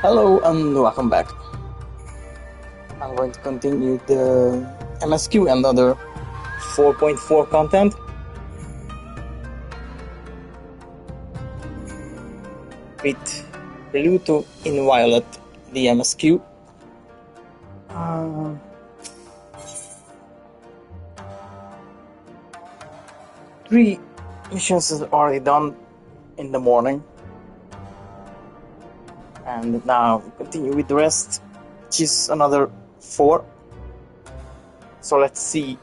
Hello and welcome back. I'm going to continue the MSQ and other 4.4 content. With Preluto in Violet, the MSQ. Three missions is already done in the morning. And now we continue with the rest, which is another 4. So let's see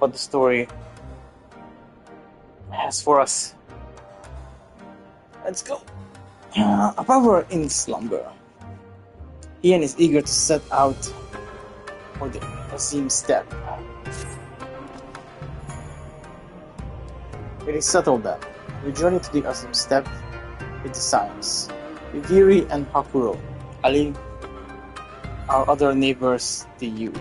what the story has for us. Let's go. A power in slumber. Ian is eager to set out for the Azim step. It is settled then. We journey to the Azim step with the Science. Yugiri and Hakuro. Ali, our other neighbors, the U.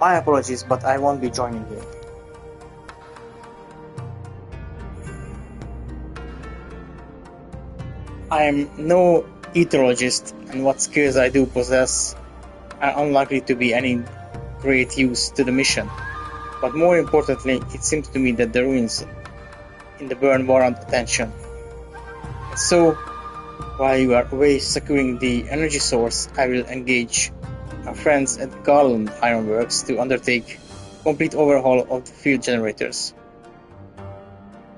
My apologies, but I won't be joining you. I am no ethologist, and what skills I do possess are unlikely to be any great use to the mission. But more importantly, it seems to me that the ruins in the burn warrant attention. So, while you are away securing the energy source, I will engage our friends at Garland Ironworks to undertake complete overhaul of the field generators.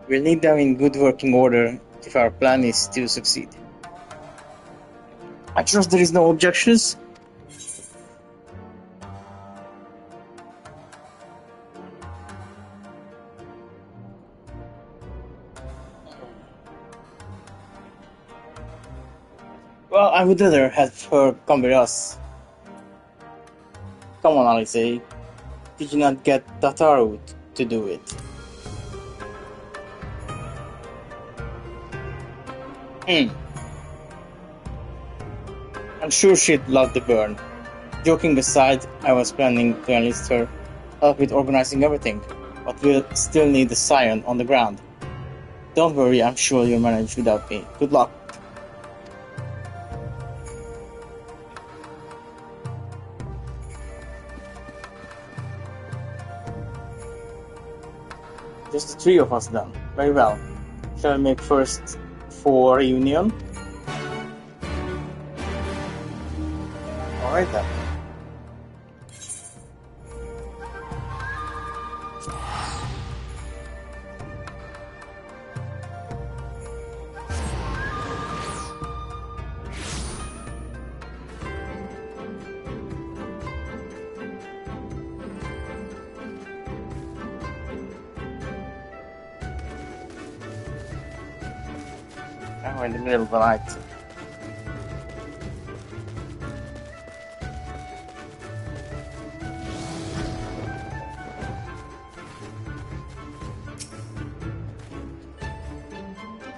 We'll need them in good working order if our plan is to succeed. I trust there is no objections. Well, I would rather have her come with us. Come on, Alice. Did you not get Tataru to do it? I'm sure she'd love the burn. Joking aside, I was planning to enlist her help with organizing everything, but we'll still need the Scion on the ground. Don't worry, I'm sure you'll manage without me. Good luck. Just the 3 of us then. Very well. Shall we make first for reunion? Alright then. We're in the middle of the night.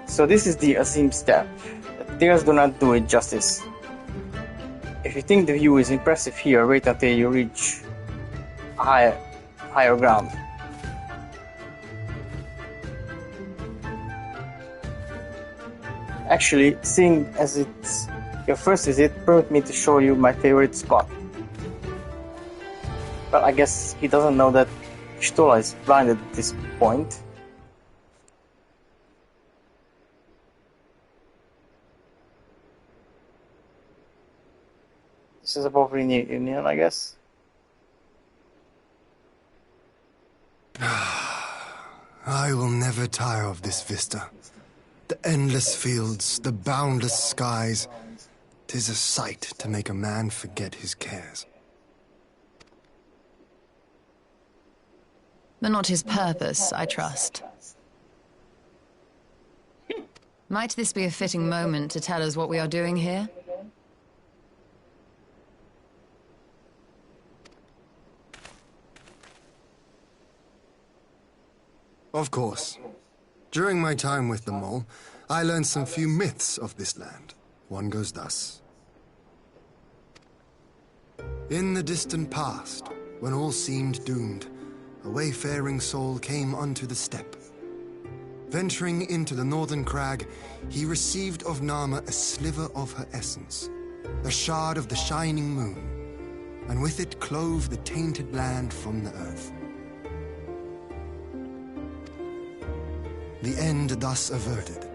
So this is the Azim step. The stairs do not do it justice. If you think the view is impressive here, wait until you reach higher ground. Actually, seeing as it's your first visit, permit me to show you my favorite spot. Well, I guess he doesn't know that Stola is blinded at this point. This is above Union, I guess. I will never tire of this vista. The endless fields, the boundless skies. 'Tis a sight to make a man forget his cares. But not his purpose, I trust. Might this be a fitting moment to tell us what we are doing here? Of course. During my time with the mole, I learned some few myths of this land. One goes thus. In the distant past, when all seemed doomed, a wayfaring soul came unto the steppe. Venturing into the northern crag, he received of Nama a sliver of her essence, a shard of the shining moon, and with it clove the tainted land from the earth. The end thus averted,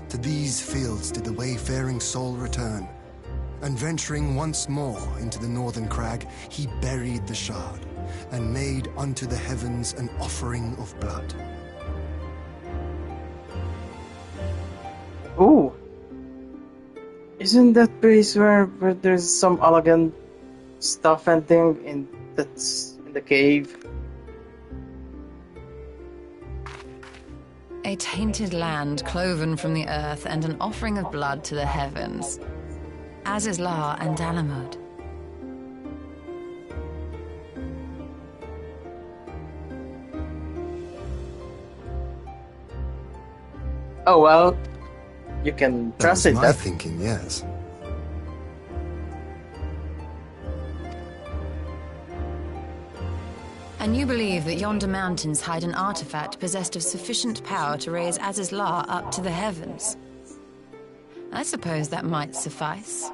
to these fields did the wayfaring soul return, and venturing once more into the northern crag, he buried the shard, and made unto the heavens an offering of blood. Ooh! Isn't that place where there's some elegant stuff and thing that's in the cave? A tainted land cloven from the earth and an offering of blood to the heavens. Azizlar and Dalamud. Oh well, you can That was translate my that. thinking, yes. And you believe that yonder mountains hide an artifact possessed of sufficient power to raise Azizlar up to the heavens. I suppose that might suffice.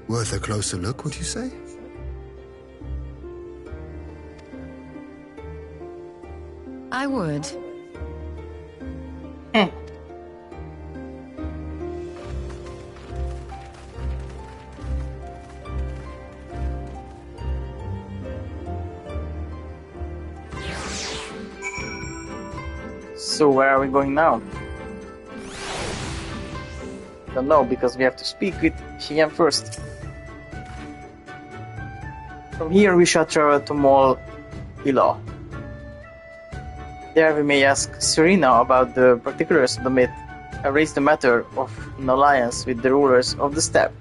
Worth a closer look, would you say? I would. So where are we going now? Don't know, because we have to speak with Hiem first. From here we shall travel to Mol Ilo. There we may ask Serena about the particulars of the myth and raise the matter of an alliance with the rulers of the steppe.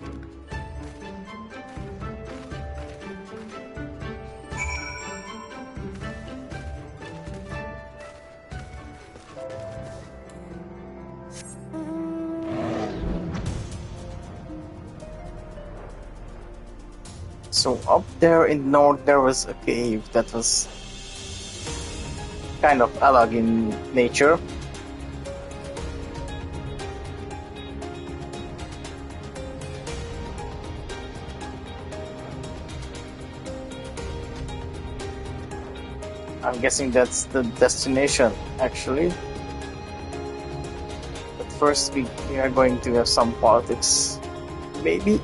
So up there in the north there was a cave that was kind of alog in nature. I'm guessing that's the destination actually. But first we are going to have some politics. Maybe.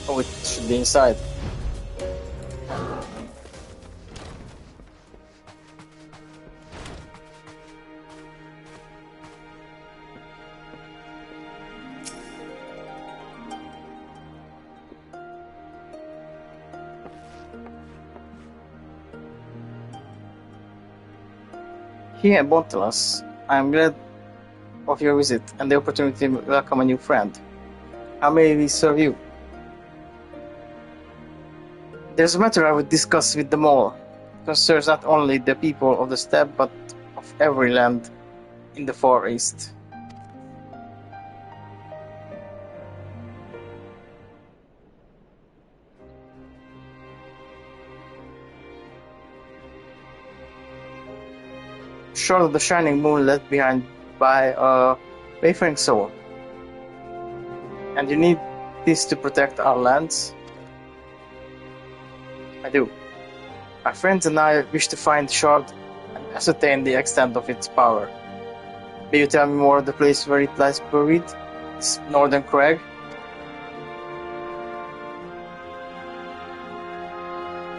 Oh, it should be inside. Here, Bontelas, I am glad of your visit and the opportunity to welcome a new friend. How may we serve you? There's a matter I would discuss with them all. It concerns not only the people of the steppe, but of every land in the Far East. Short of the shining moon left behind by a wayfaring soul. And you need this to protect our lands? I do. My friends and I wish to find the shard and ascertain the extent of its power. May you tell me more of the place where it lies buried? This northern crag?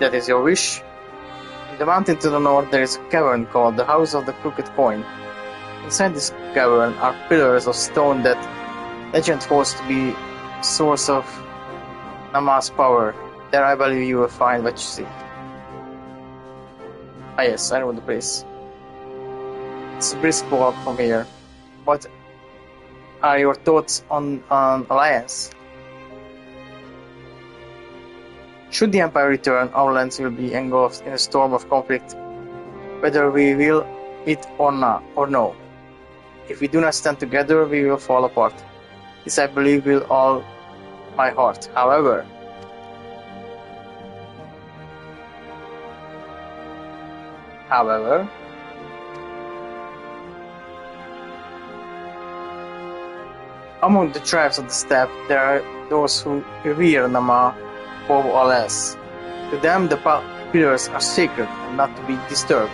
That is your wish? In the mountain to the north there is a cavern called the House of the Crooked Coin. Inside this cavern are pillars of stone that legend holds to be the source of Nama's power. There I believe you will find what you seek. Ah yes, I know the place. It's a brisk walk from here. What are your thoughts on alliance? Should the Empire return, our lands will be engulfed in a storm of conflict. Whether we will it or not, or no. If we do not stand together, we will fall apart. This I believe with all my heart. However, among the tribes of the steppe, there are those who revere Nama above all else. To them, the pillars are sacred and not to be disturbed.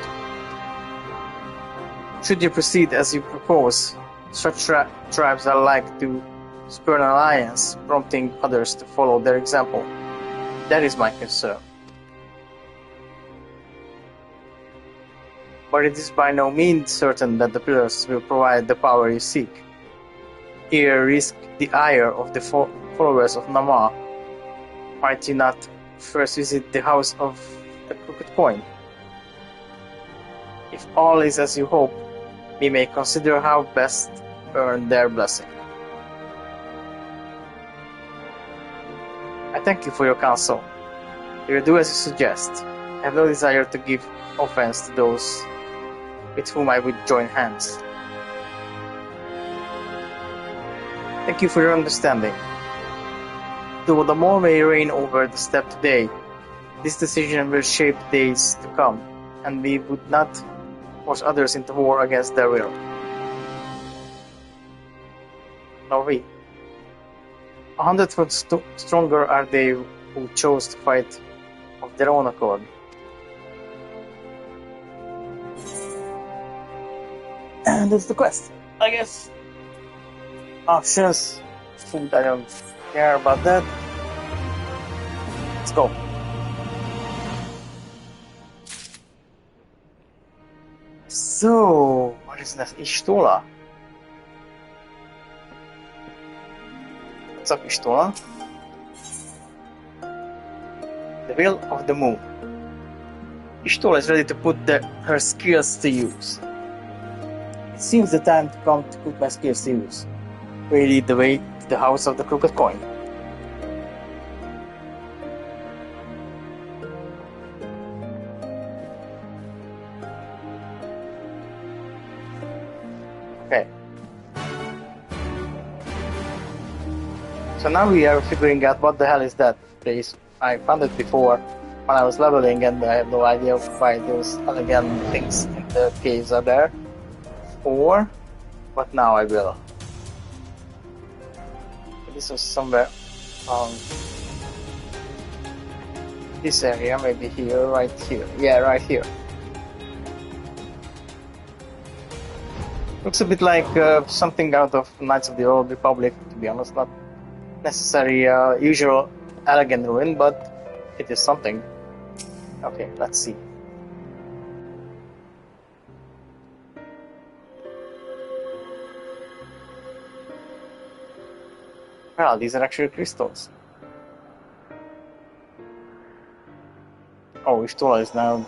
Should you proceed as you propose, such tribes are like to spurn an alliance, prompting others to follow their example. That is my concern. But it is by no means certain that the pillars will provide the power you seek. Here risk the ire of the followers of Nama. Might you not first visit the house of the crooked coin? If all is as you hope, we may consider how best earn their blessing. I thank you for your counsel. You will do as you suggest. I have no desire to give offense to those with whom I would join hands. Thank you for your understanding. Though the more may reign over the steppe today, this decision will shape the days to come, and we would not force others into war against their will. Nor we. 100-fold stronger are they who chose to fight of their own accord. And that's the quest, I guess. Options, food, I don't care about that. Let's go. So, what is that? Ishtola. What's up, Ishtola? The Will of the Moon. Ishtola is ready to put her skills to use. It seems the time to come to put my skills to use. We lead the way to the house of the crooked coin. Okay. So now we are figuring out what the hell is that place. I found it before when I was leveling and I have no idea why those elegant things in the caves are there. But now I will. This was somewhere this area, maybe here, right here. Yeah, right here. Looks a bit like something out of Knights of the Old Republic, to be honest. Not necessarily usual elegant ruin, but it is something. Okay, let's see. Well, these are actually crystals. Oh, Ishtola is now...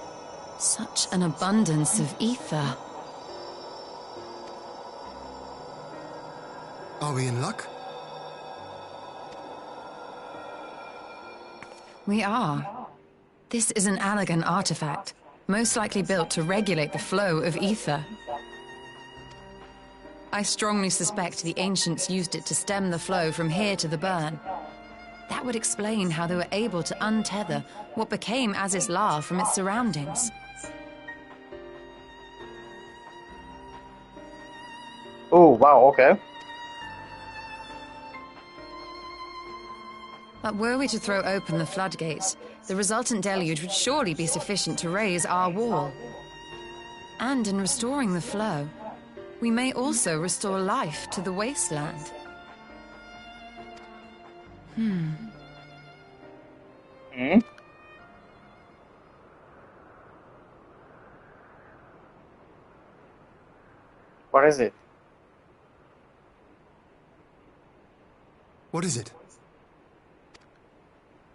Such an abundance of ether. Are we in luck? We are. This is an elegant artifact, most likely built to regulate the flow of ether. I strongly suspect the ancients used it to stem the flow from here to the burn. That would explain how they were able to untether what became Azys La from its surroundings. Oh, wow, okay. But were we to throw open the floodgates, the resultant deluge would surely be sufficient to raise our wall. And in restoring the flow, we may also restore life to the wasteland. What is it? What is it?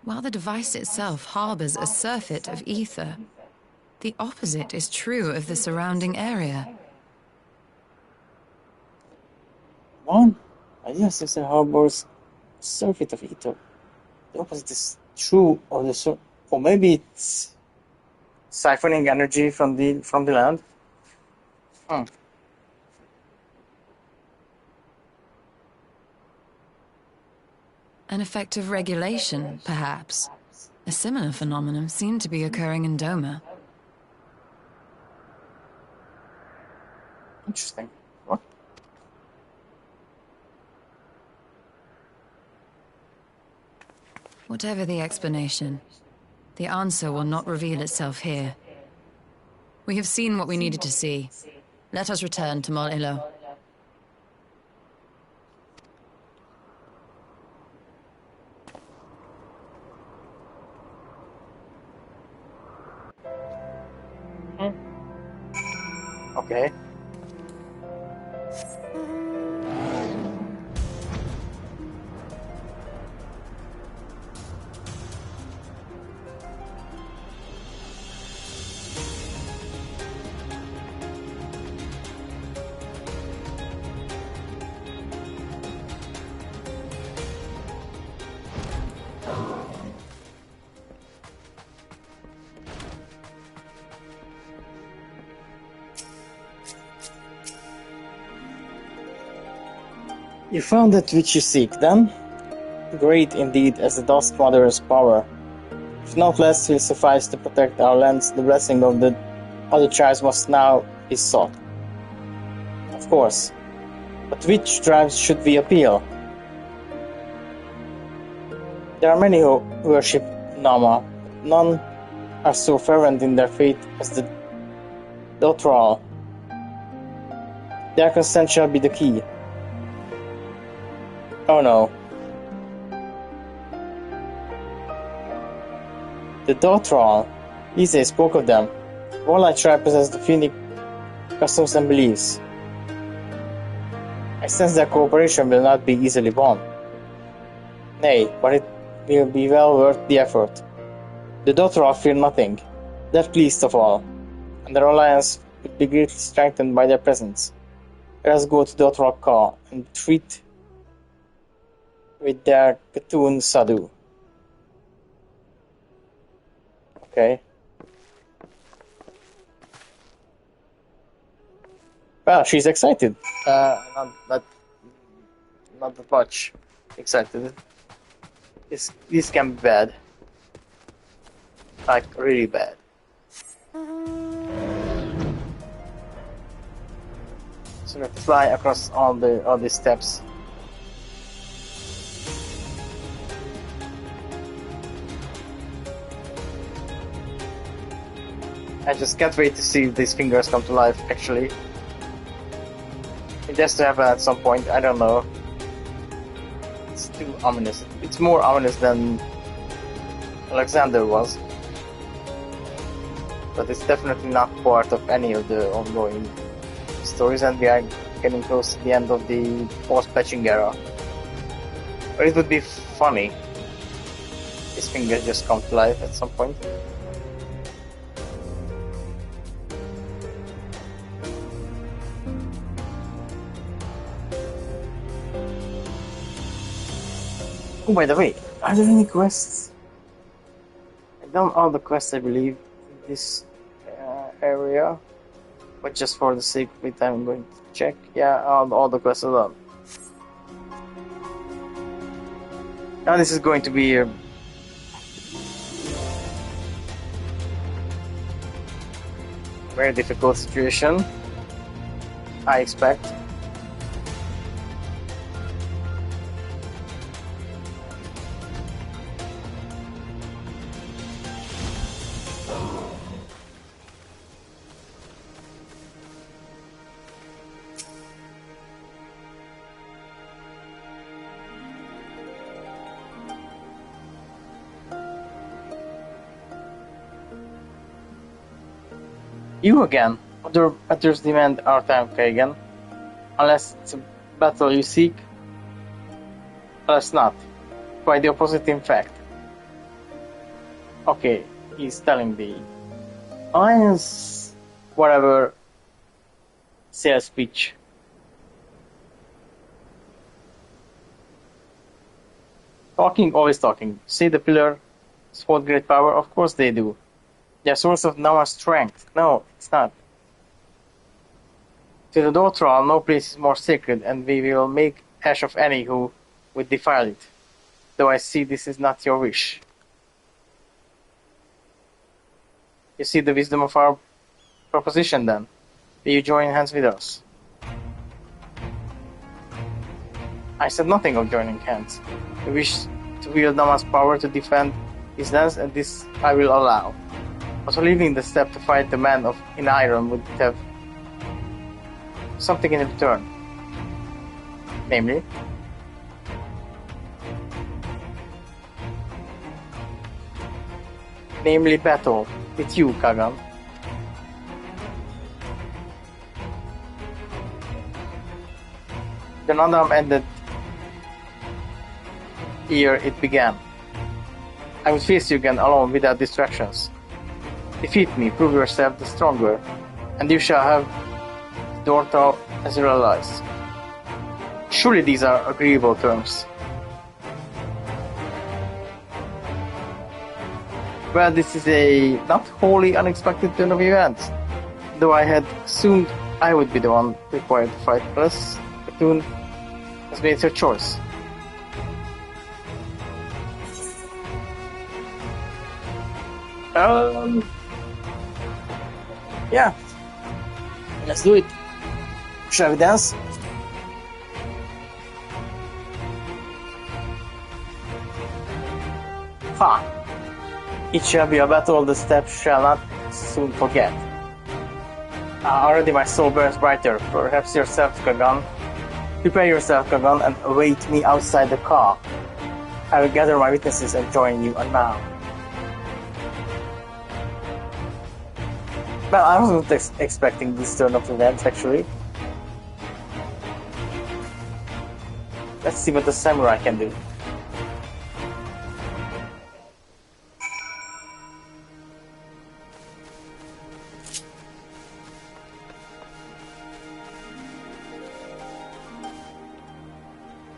While the device itself harbors a surfeit of ether, the opposite is true of the surrounding area. One? Yes, it's a harbor's surfeit of ether. The opposite is true of the or maybe it's siphoning energy from the land. Hmm. An effect of regulation, perhaps. A similar phenomenon seemed to be occurring in Doma. Interesting. What? Whatever the explanation, the answer will not reveal itself here. We have seen what we needed to see. Let us return to Mol Ilo. Okay. You found that which you seek, then? Great indeed as the Dusk Mother's power. If not less will suffice to protect our lands, the blessing of the other tribes must now be sought. Of course. But which tribes should we appeal? There are many who worship Nama, but none are so fervent in their faith as the Dothraki. Their consent shall be the key. Oh no. The Dothraki. Lisa spoke of them. Warlike tribe possess the Phoenix customs and beliefs. I sense that cooperation will not be easily won. Nay, but it will be well worth the effort. The Dothraki fear nothing, that least of all, and their alliance will be greatly strengthened by their presence. Let us go to Dothraki and treat with their Khatun Sadhu. Okay. Well, she's excited. Not that much excited. This can be bad. Like really bad. So we have to fly across all the steps. I just can't wait to see these fingers come to life, actually. It has to happen at some point, I don't know. It's too ominous. It's more ominous than Alexander was. But it's definitely not part of any of the ongoing stories, and we are getting close to the end of the post-patching era. But it would be funny. His fingers just come to life at some point. Oh, by the way, are there any quests? I've done all the quests, I believe, in this area. But just for the sake of it, I'm going to check. Yeah, all the quests are done. Now this is going to be a very difficult situation, I expect. You again. Other battles demand our time, Kagan. Unless it's a battle you seek. Unless not. Quite the opposite, in fact. Okay, he's telling the Alliance whatever sales pitch. Talking, always talking. Say the pillar hold great power? Of course they do. They're source of Nama's strength. No, it's not. To the Dothral, no place is more sacred, and we will make ash of any who would defile it. Though I see this is not your wish. You see the wisdom of our proposition, then? Will you join hands with us? I said nothing of joining hands. We wish to wield Nama's power to defend his lands, and this I will allow. But leaving the step to fight the man in iron would have something in return. Namely? Namely battle with you, Kagan. The Nandam ended ere it began. I will face you again alone without distractions. Defeat me, prove yourself the stronger, and you shall have Dortal as your allies. Surely these are agreeable terms. Well, this is a not wholly unexpected turn of events, though I had assumed I would be the one required to fight, plus Platoon has made her choice. Yeah. Let's do it. Shall we dance? Ha! It shall be a battle the steps shall not soon forget. Already my soul burns brighter. Perhaps yourself, Kagan. Prepare yourself, Kagan, and await me outside the car. I will gather my witnesses and join you now. Well, I wasn't expecting this turn of events, actually. Let's see what the samurai can do.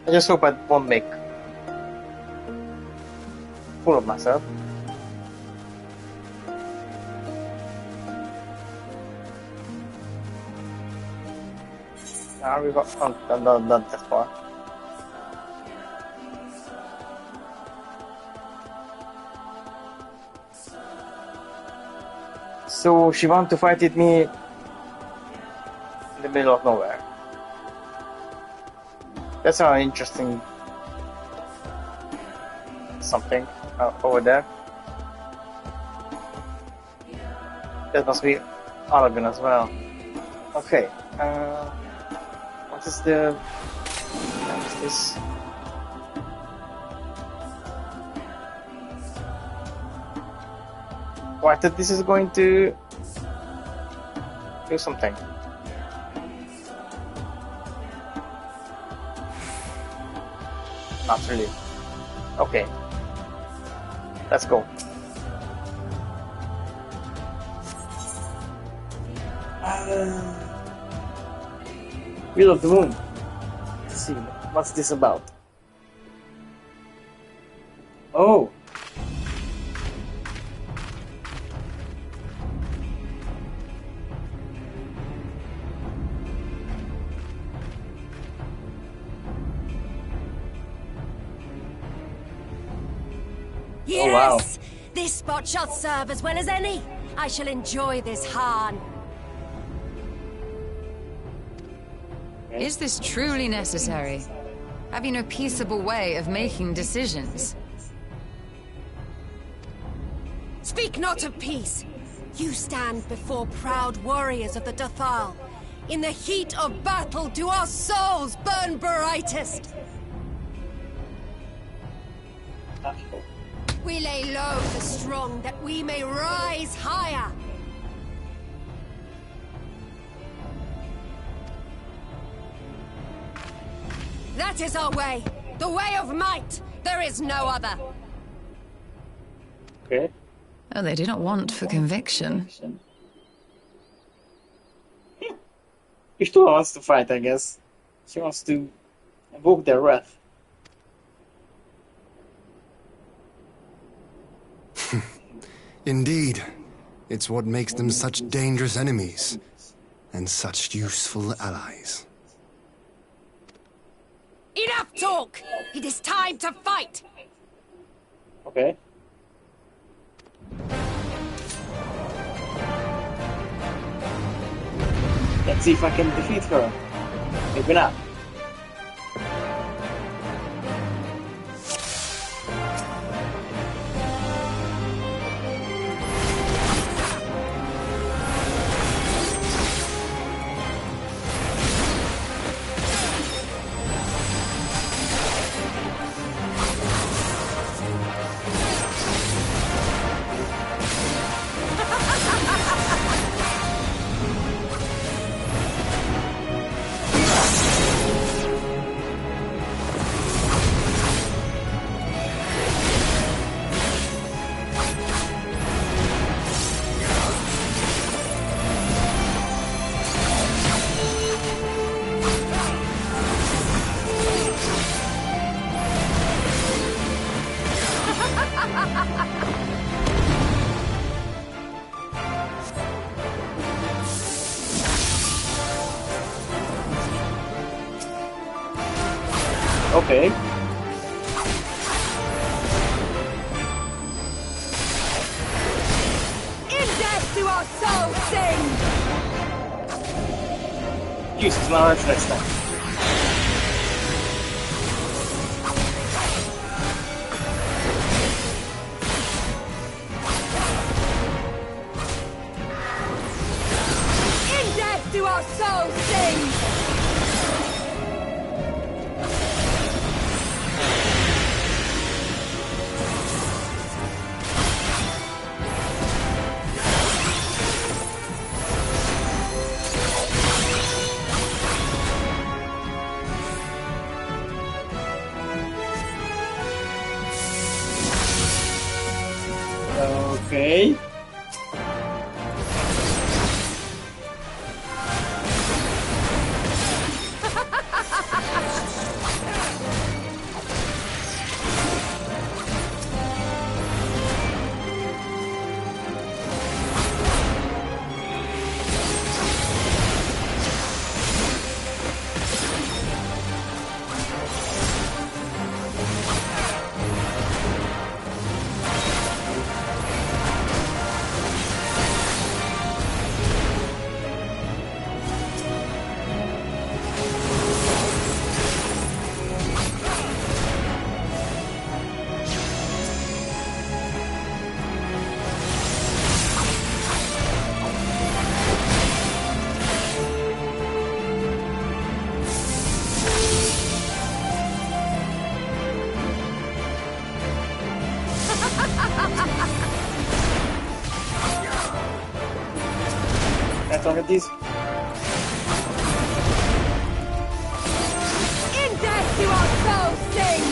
I just hope I won't make fool of myself. We got not that far. So she wanted to fight with me in the middle of nowhere. That's an interesting something over there. That must be Aragon as well. Okay. What is the... What is this? Oh, I thought this is going to do something. Not really. Okay. Let's go. Wheel of the Moon. Let's see. What's this about? Oh. Yes! Oh, wow. This spot shall serve as well as any. I shall enjoy this Hahn. Is this truly necessary? Have you no peaceable way of making decisions? Speak not of peace. You stand before proud warriors of the Dothal. In the heat of battle do our souls burn brightest. We lay low the strong that we may rise higher. That is our way. The way of might. There is no other. Okay. Oh, they do not want for conviction. She still wants to fight, I guess. She wants to evoke their wrath. Indeed. It's what makes them such dangerous enemies. and such useful allies. Enough talk! It is time to fight! Okay. Let's see if I can defeat her. Maybe not. Okay. In death do our souls sing! Jesus, now next time. In death do our souls sing! Okay. Can I target these? In death do our souls sing!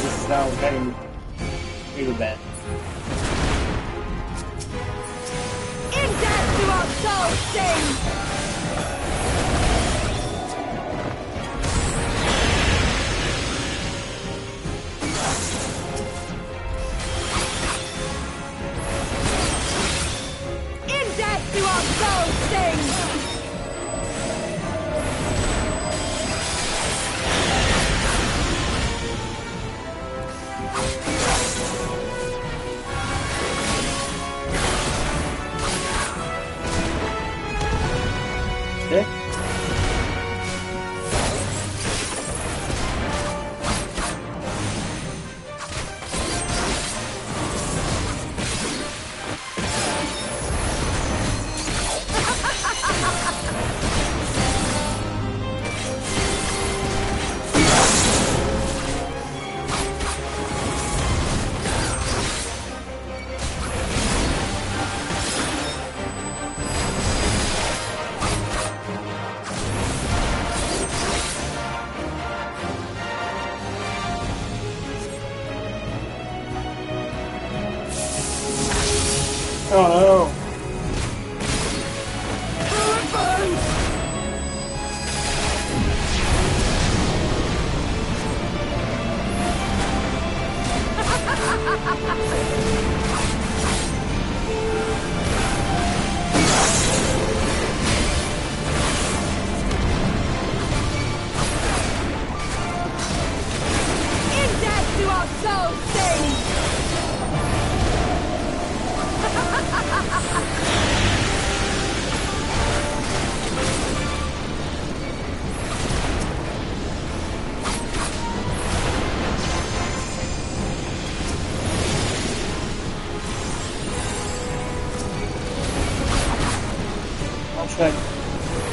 This is now getting really bad. In death do our souls sing! In death do our souls sing! Okay.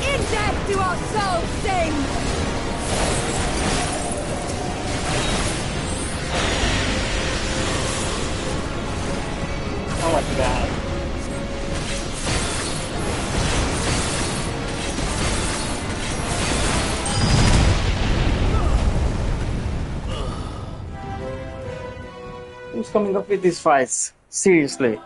In death do our souls sing! Oh my god. Who's coming up with these fights? Seriously.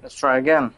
Let's try again.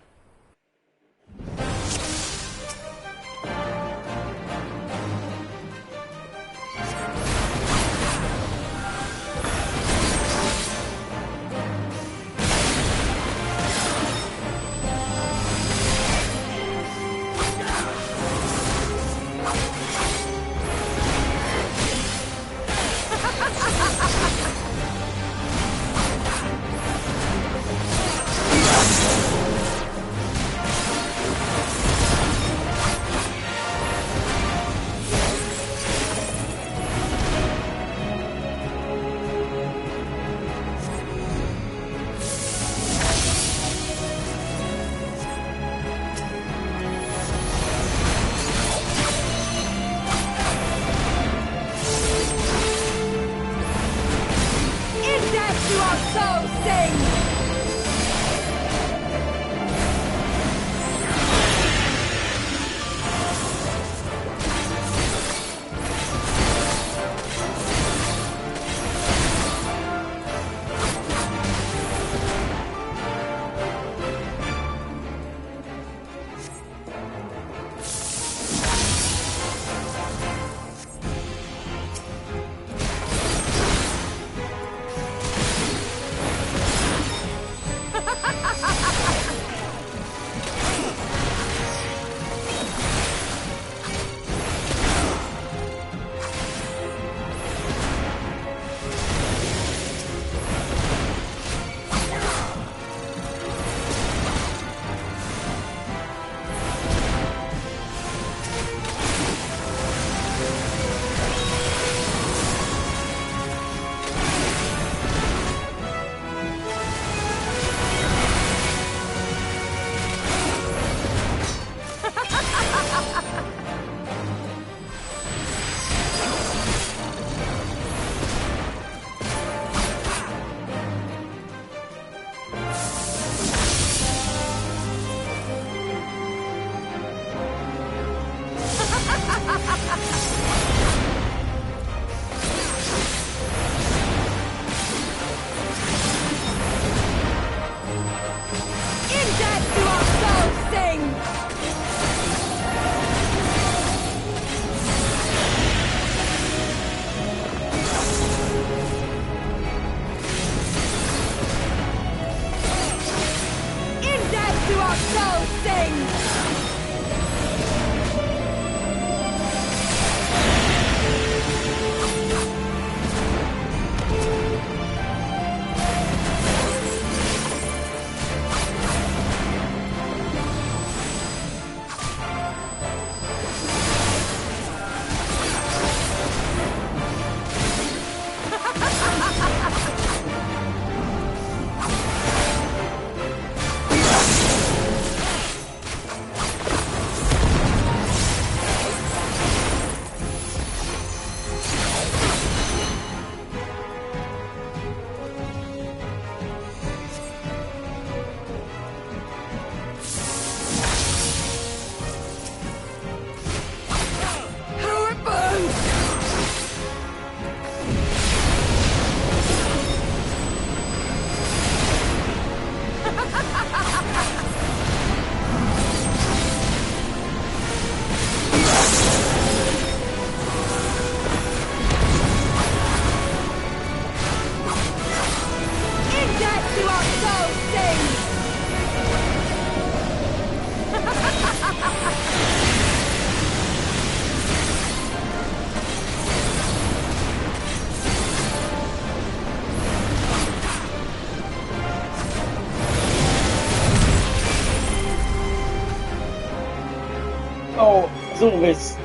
Oh, as always.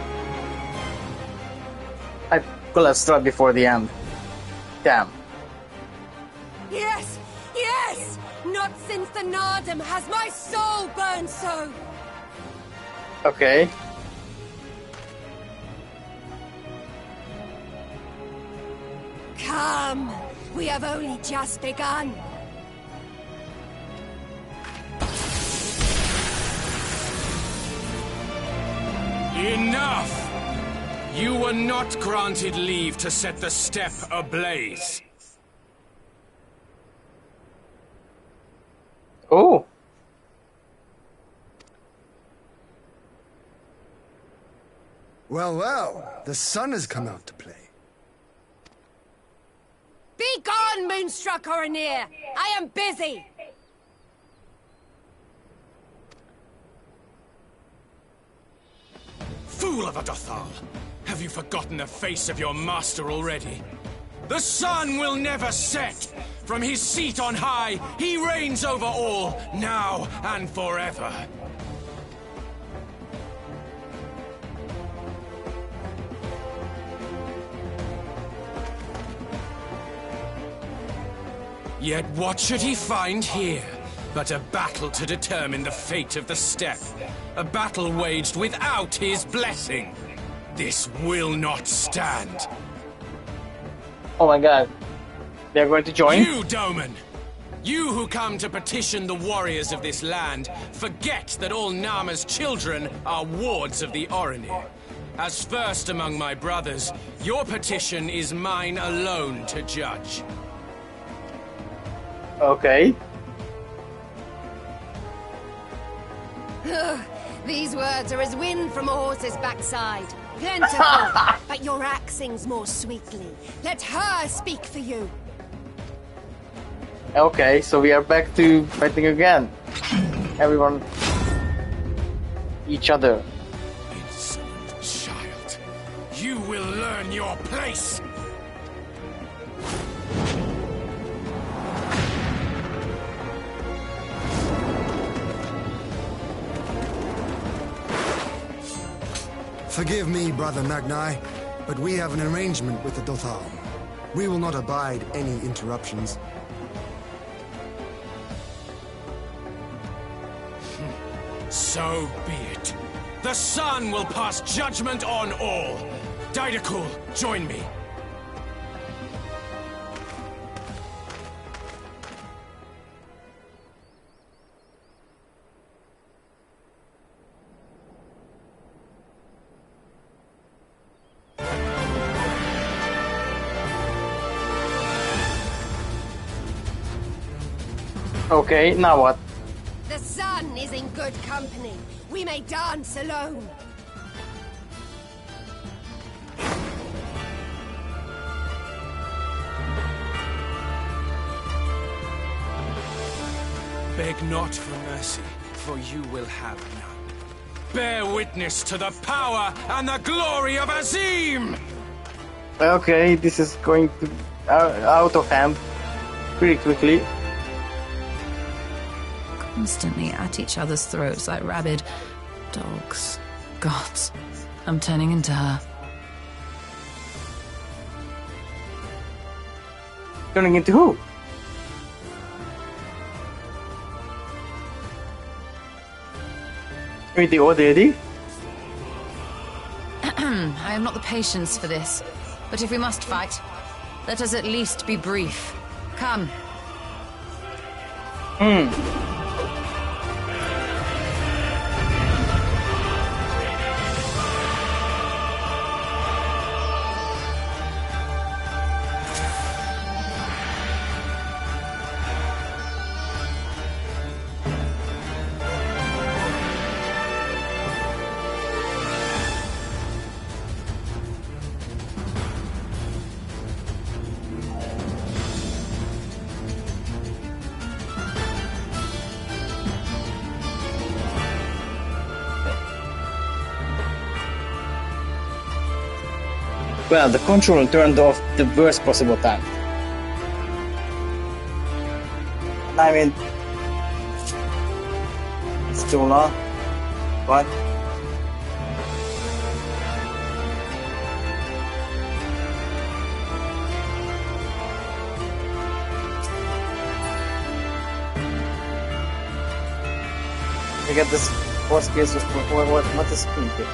I could have struck before the end. Damn. Yes! Yes! Not since the Nardum has my soul burned so! Okay. Come! We have only just begun. Enough! You were not granted leave to set the steppe ablaze. Oh. Well, well, the sun has come out to play. Be gone, Moonstruck Oranir! I am busy! Fool of a Dothal! Have you forgotten the face of your master already? The sun will never set! From his seat on high, he reigns over all, now and forever. Yet what should he find here? But a battle to determine the fate of the steppe. A battle waged without his blessing. This will not stand. Oh my god. They're going to join? You, Doman! You who come to petition the warriors of this land, forget that all Nama's children are wards of the Oranir. As first among my brothers, your petition is mine alone to judge. Okay. These words are as wind from a horse's backside. Plentiful, but your axe sings more sweetly. Let her speak for you. Okay, so we are back to fighting again. Everyone... each other. Insolent child. You will learn your place! Forgive me, Brother Magni, but we have an arrangement with the Dothal. We will not abide any interruptions. So be it. The sun will pass judgment on all. Didakul, join me. Okay, now what? The sun is in good company. We may dance alone. Beg not for mercy, for you will have none. Bear witness to the power and the glory of Azim! Okay, this is going to... out of hand. Pretty quickly. Constantly at each other's throats like rabid dogs. Gods, I'm turning into her. Turning into who? With the old lady? I have not the patience for this, but if we must fight, let us at least be brief. Come. Well, the control turned off the worst possible time. I mean... still not. What? get this worst case of what is speed?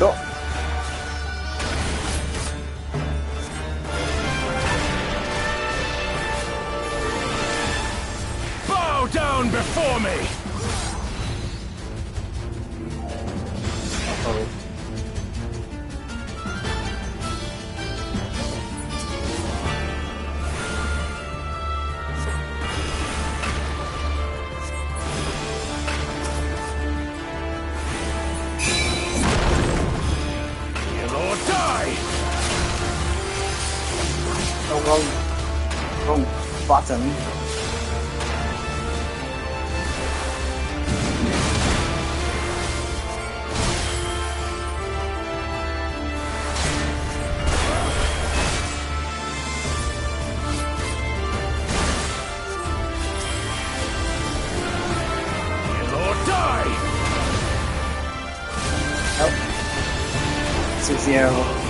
Go. Bow down before me! Oh. Wrong button. Oh. 6-0.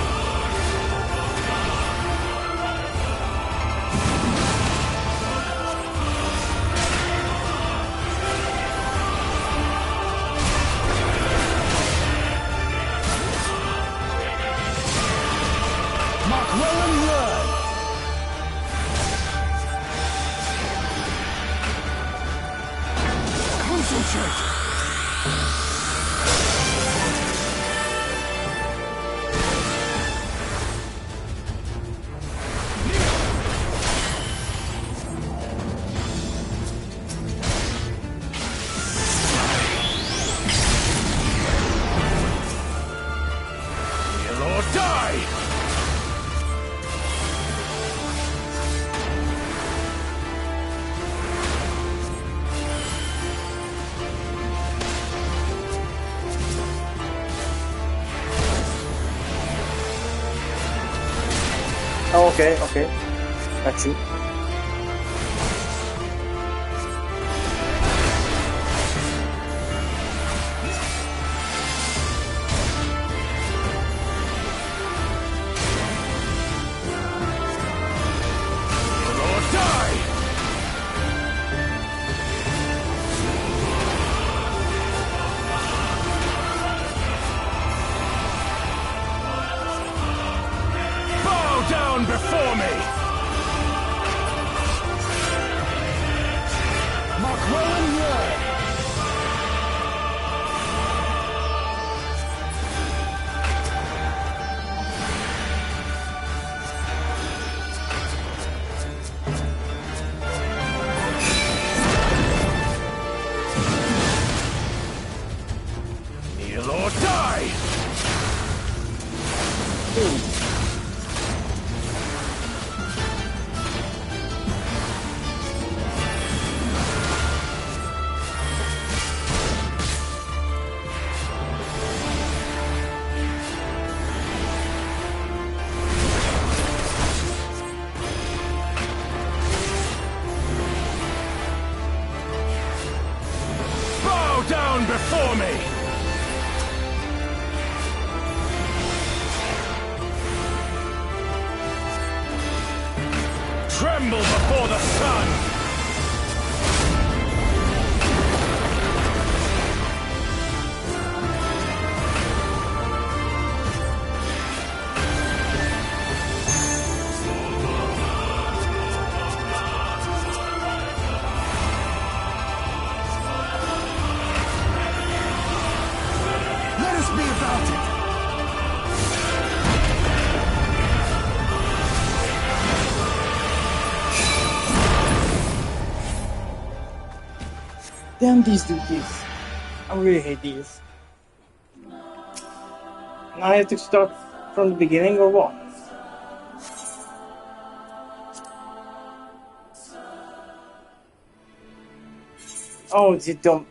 Oh, okay, okay. Got you. Before me! Mark well and word! Kneel or die! Ooh. Down before me! Tremble before the sun! Be about it. Damn these duties. I really hate these. Now I have to start from the beginning or what? Oh, you don't.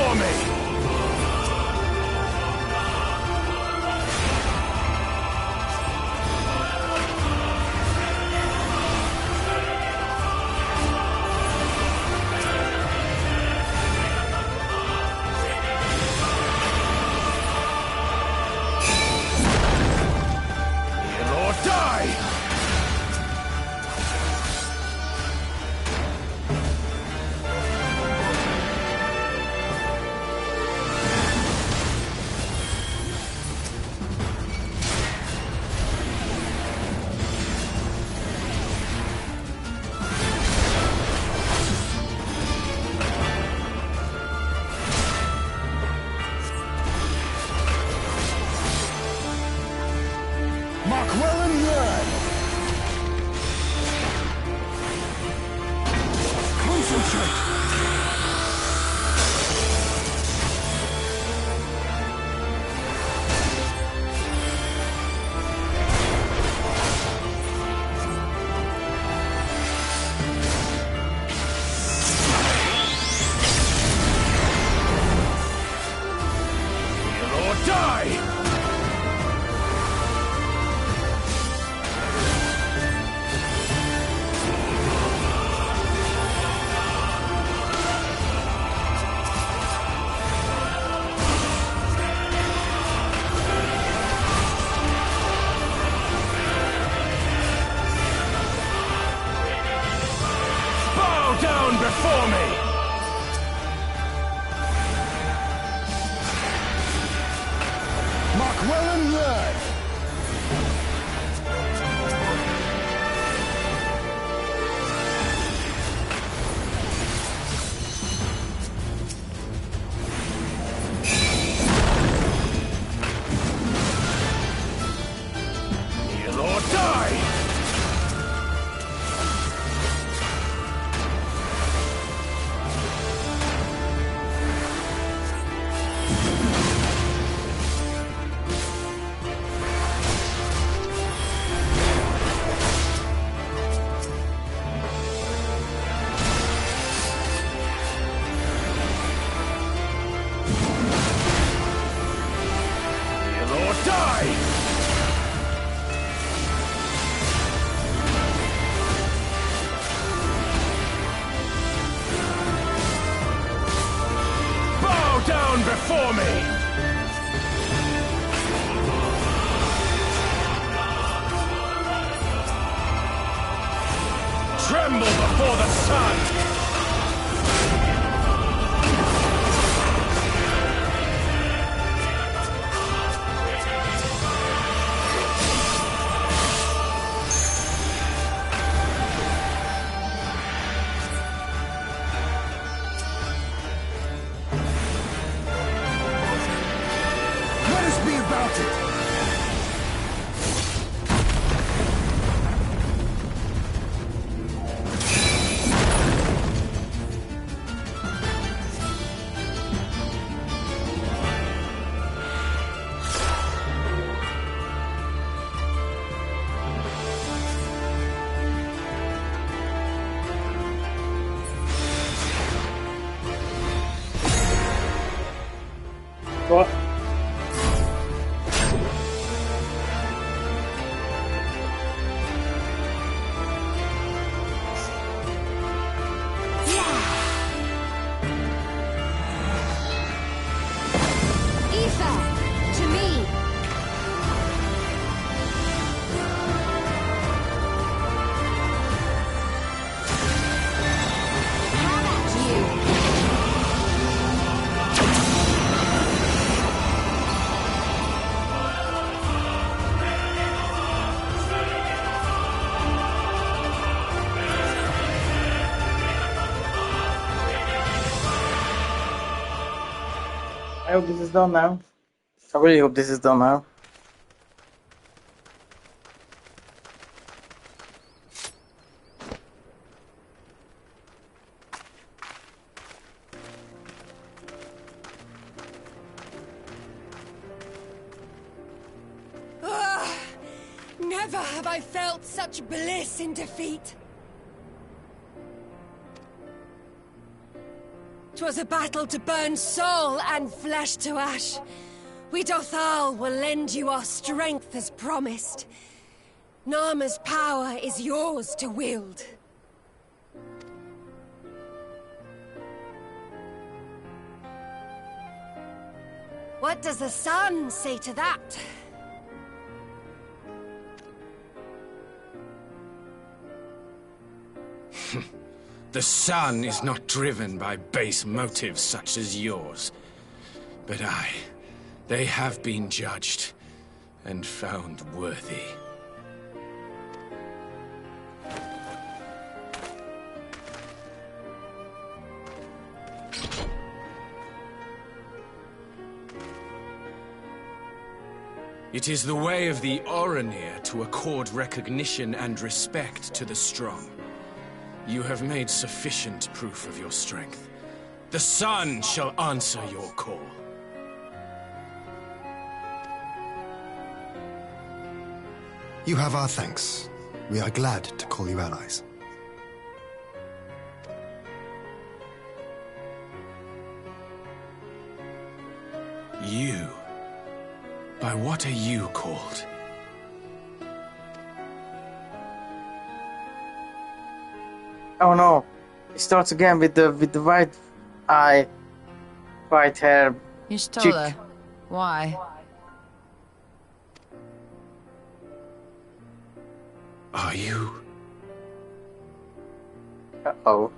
before me! Before me! Mark well and learn! Kneel or die! Down before me! Tremble before the sun! What? I hope this is done now. I really hope this is done now. Never have I felt such bliss in defeat. 'Twas a battle to burn soul and flesh to ash. We Dothal will lend you our strength as promised. Narma's power is yours to wield. What does the sun say to that? The sun is not driven by base motives such as yours. But they have been judged and found worthy. It is the way of the Orinir to accord recognition and respect to the strong. You have made sufficient proof of your strength. The sun shall answer your call. You have our thanks. We are glad to call you allies. You? By what are you called? Oh no! It starts again with the white eye, white hair. Y'shtola. Why? Are you? Uh-oh.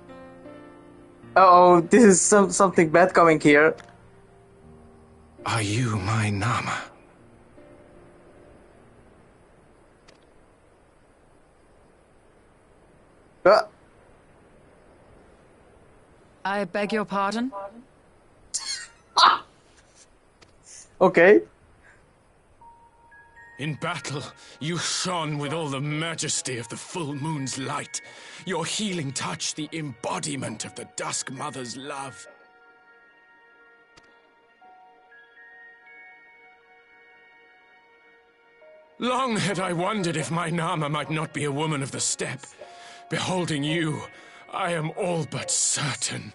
Uh-oh, this is something bad coming here. Are you my Nama? I beg your pardon? Okay. In battle, you shone with all the majesty of the full moon's light. Your healing touch, the embodiment of the Dusk Mother's love. Long had I wondered if my Nama might not be a woman of the steppe. Beholding you, I am all but certain.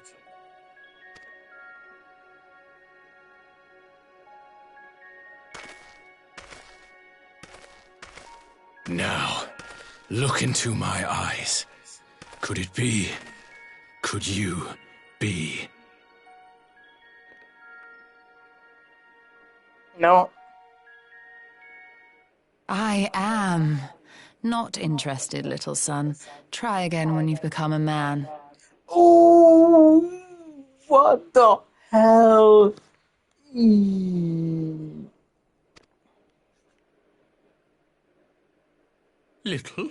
Now, look into my eyes. Could it be? Could you be? No. I am. Not interested, little son. Try again when you've become a man. Oh, what the hell? Little?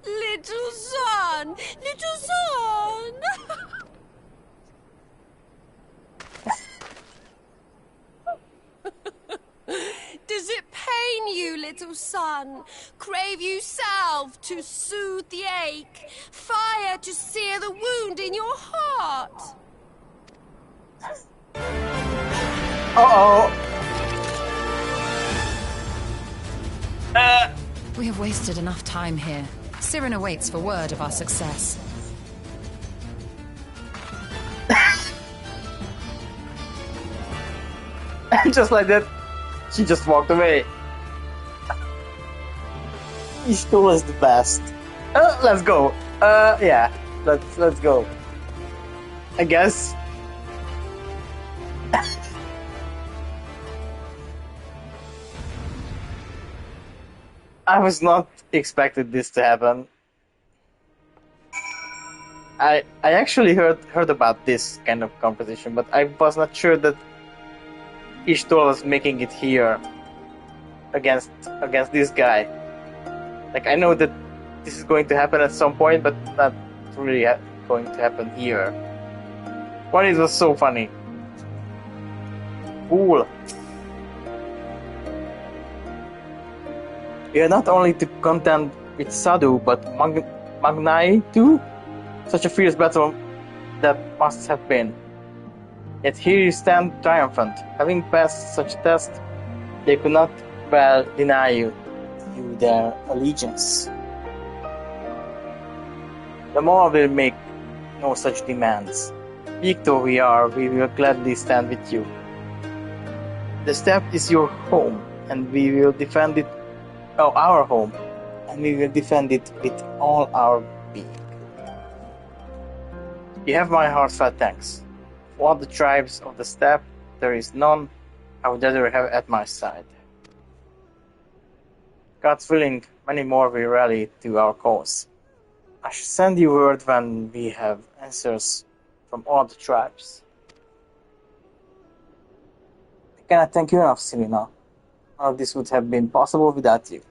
Little son! Little son! Does it pain you, little son? Crave you salve to soothe the ache? Fire to sear the wound in your heart? Uh-oh. We have wasted enough time here. Siren awaits for word of our success. And just like that, she just walked away. Y'shtola is the best. Let's go. Yeah, let's go. I guess. I was not expected this to happen. I actually heard about this kind of competition, but I was not sure that Y'shtola was making it here against this guy. Like, I know that this is going to happen at some point, but not really going to happen here. But it was so funny. Cool. We are not only to contend with Sadu, but Magnai too? Such a fierce battle that must have been. Yet here you stand triumphant. Having passed such a test, they could not well deny you their allegiance. The Maw will make no such demands. Weak though we are, we will gladly stand with you. The steppe is your home, and we will defend it, our home, and we will defend it with all our being. You have my heartfelt thanks. For all the tribes of the steppe, there is none I would rather have at my side. God's willing, many more will rally to our cause. I shall send you word when we have answers from all the tribes. I cannot thank you enough, Selena. None of this would have been possible without you.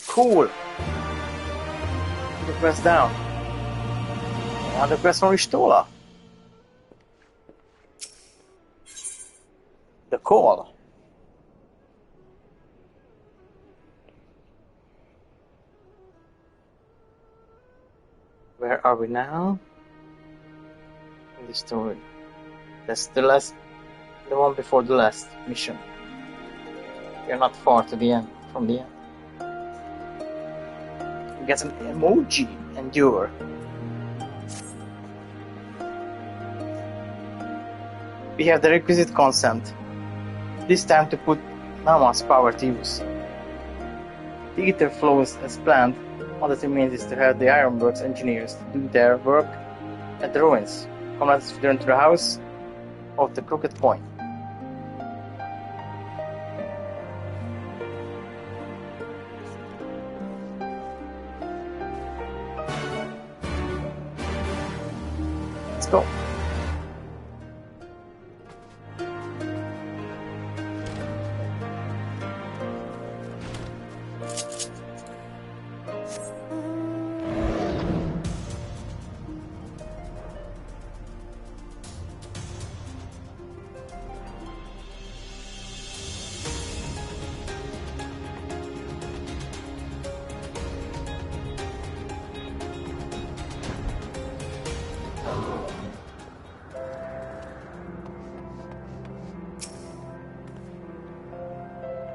Cool. The press down. Now the press from Ristola. The call. Where are we now? In the story. That's the one before the last mission. We're not far to the end, from the end. We get an emoji, endure. We have the requisite consent. This time to put Nama's power to use. The ether flows as planned. All that remains is to have the Ironworks engineers do their work at the ruins. Come, let us return to the house of the Crooked Point. Let's go.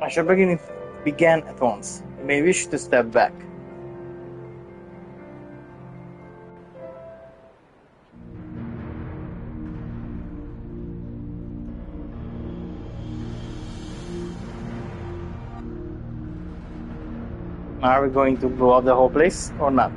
I shall begin at once. You may wish to step back. Are we going to blow up the whole place or not?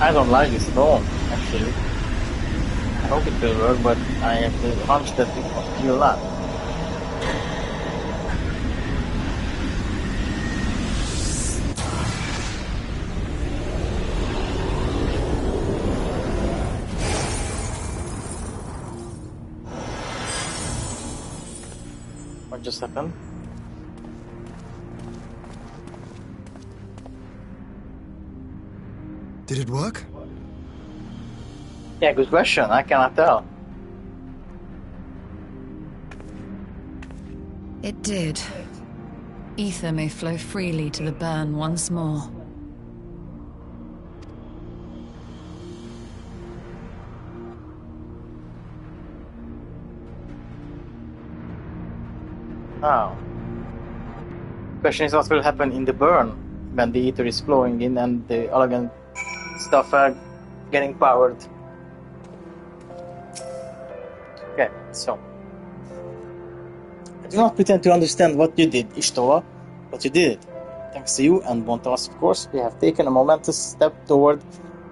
I don't like this at all, actually. I hope it will work, but I have the hunch that it will not. What just happened? Did it work? Yeah, good question. I cannot tell. It did. Ether may flow freely to the burn once more. Now, question is what will happen in the burn when the ether is flowing in and the elegant stuff are getting powered. Okay, so I do not pretend to understand what you did, Ishtola, but you did it. Thanks to you and Bontas, of course, we have taken a momentous step toward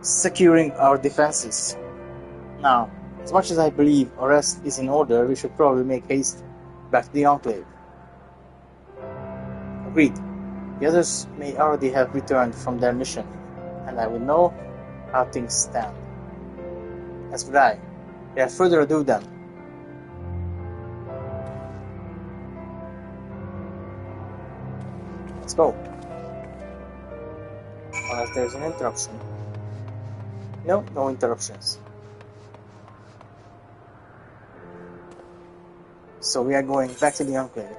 securing our defenses. Now, as much as I believe our rest is in order, we should probably make haste back to the Enclave. Agreed. The others may already have returned from their mission, and I will know how things stand. As would I. Without further ado then. Let's go. Unless there's an interruption. No, no interruptions. So we are going back to the Enclave.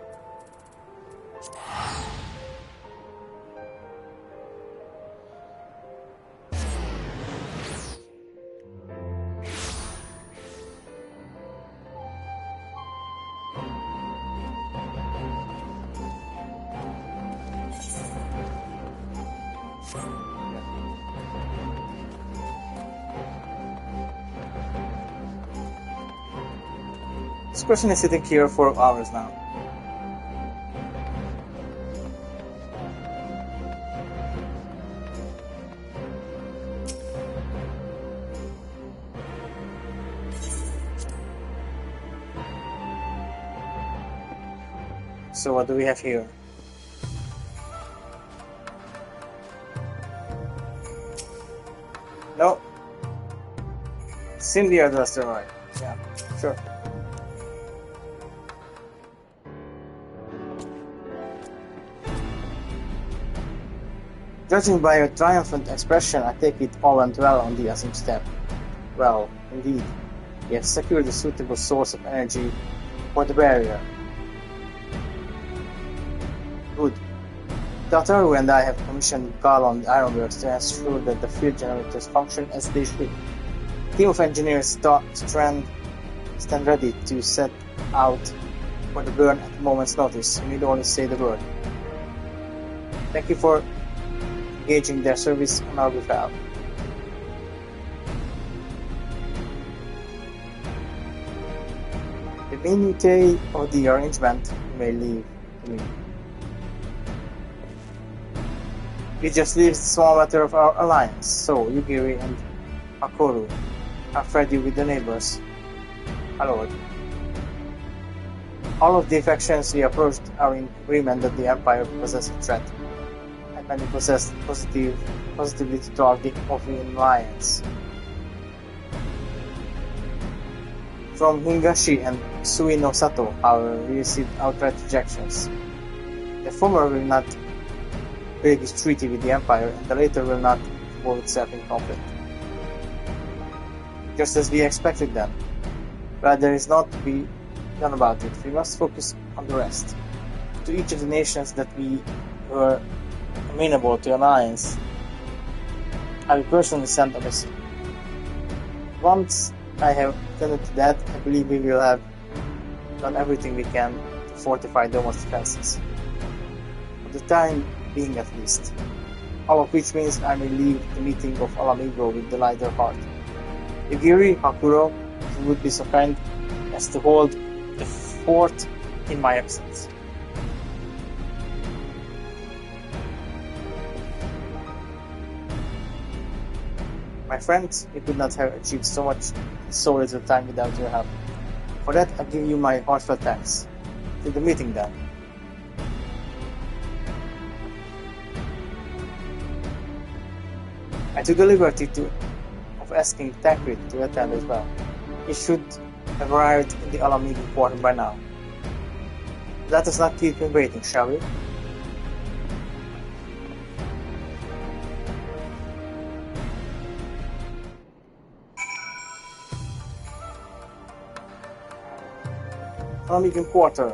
This person is sitting here for hours now. So what do we have here? No. Cindy or the asteroid. Yeah, sure. Judging by your triumphant expression, I take it all went well on the Asim step. Well, indeed. We have secured a suitable source of energy for the barrier. Good. Tataru and I have commissioned Gal on the ironworks to ensure that the field generators function as they should. A team of engineers stand ready to set out for the burn at a moment's notice. You need only say the word. Thank you for engaging their service on our behalf. The minutiae of the arrangement you may leave to me. It just leaves the small matter of our alliance, so Yugiri and Hakoru have fed you with the neighbors. Lord. All of the factions we approached are in agreement that the Empire poses a threat, and many possess positivity toward the Ovian Alliance. From Hingashi and Suino Sato, however, we received outright rejections. The former will not break his treaty with the Empire, and the latter will not involve itself in conflict. Just as we expected then. But there is not to be done about it. We must focus on the rest. To each of the nations that we were amenable to an alliance, I will personally send a message. Once I have attended to that, I believe we will have done everything we can to fortify Domo's defenses. For the time being at least. All of which means I may leave the meeting of Alamigo with the lighter heart. Yugiri, Hakuro, if you would be so kind as to hold the fort in my absence. My friends, we could not have achieved so much in so little time without your help. For that, I give you my heartfelt thanks. To the meeting then. I took the liberty of asking Tancred to attend as well. He should have arrived in the Alamigo quarter by now. Let us not keep him waiting, shall we? Alamigo quarter.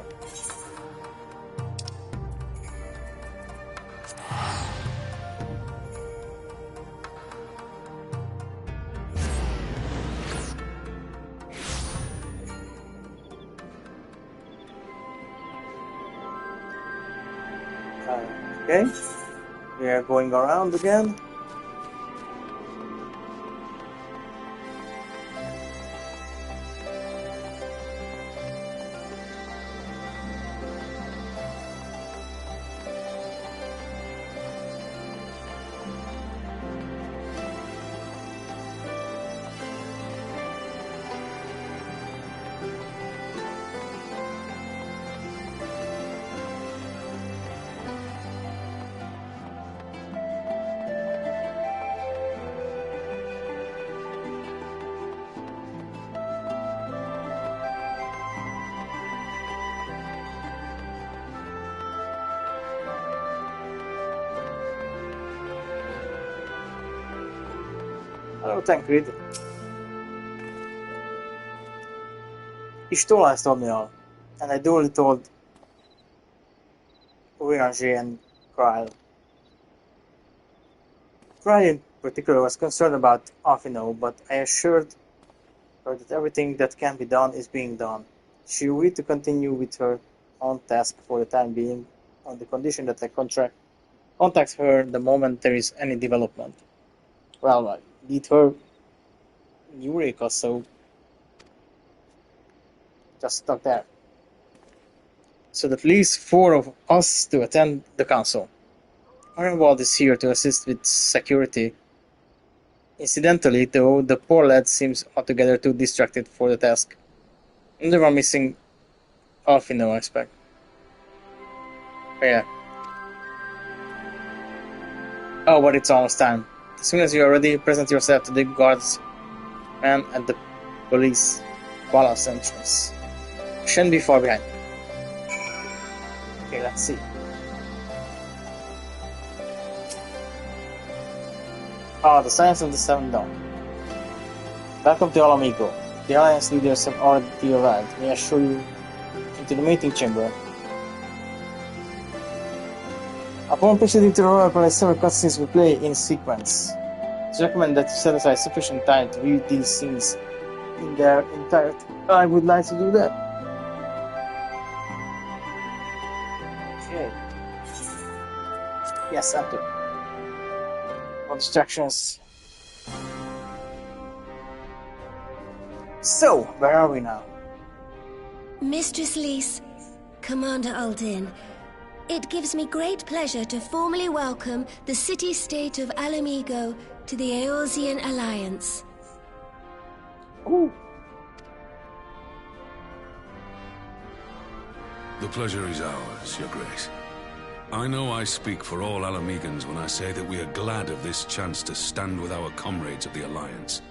Okay, we are going around again. Oh, Tancred. És told me all, and I duly told Urianger and Kyle. Kyle in particular was concerned about Afino, but I assured her that everything that can be done is being done. She agreed to continue with her own task for the time being, on the condition that I contact her the moment there is any development. Well, I beat her in Eureka, so just stuck there. So that leaves 4 of us to attend the council. Ironwald is here to assist with security. Incidentally, though, the poor lad seems altogether too distracted for the task. And they were missing Alfino, I expect. But yeah. Oh, but it's almost time. As soon as you are ready, present yourself to the guards man at the police palace entrance. Shouldn't be far behind. Okay, let's see. The Science of the Seventh Dawn. Welcome to Alamigo. The Alliance leaders have already arrived. May I show you into the meeting chamber? Upon proceeding to the Royal Palace, several cutscenes will play in sequence. It's recommended that you set aside sufficient time to view these scenes in their entirety. I would like to do that. Okay. Yes, after. No distractions. So, where are we now? Mistress Lys, Commander Aldin, it gives me great pleasure to formally welcome the city-state of Alamigo to the Eorzean Alliance. Ooh. The pleasure is ours, Your Grace. I know I speak for all Alamegans when I say that we are glad of this chance to stand with our comrades of the Alliance.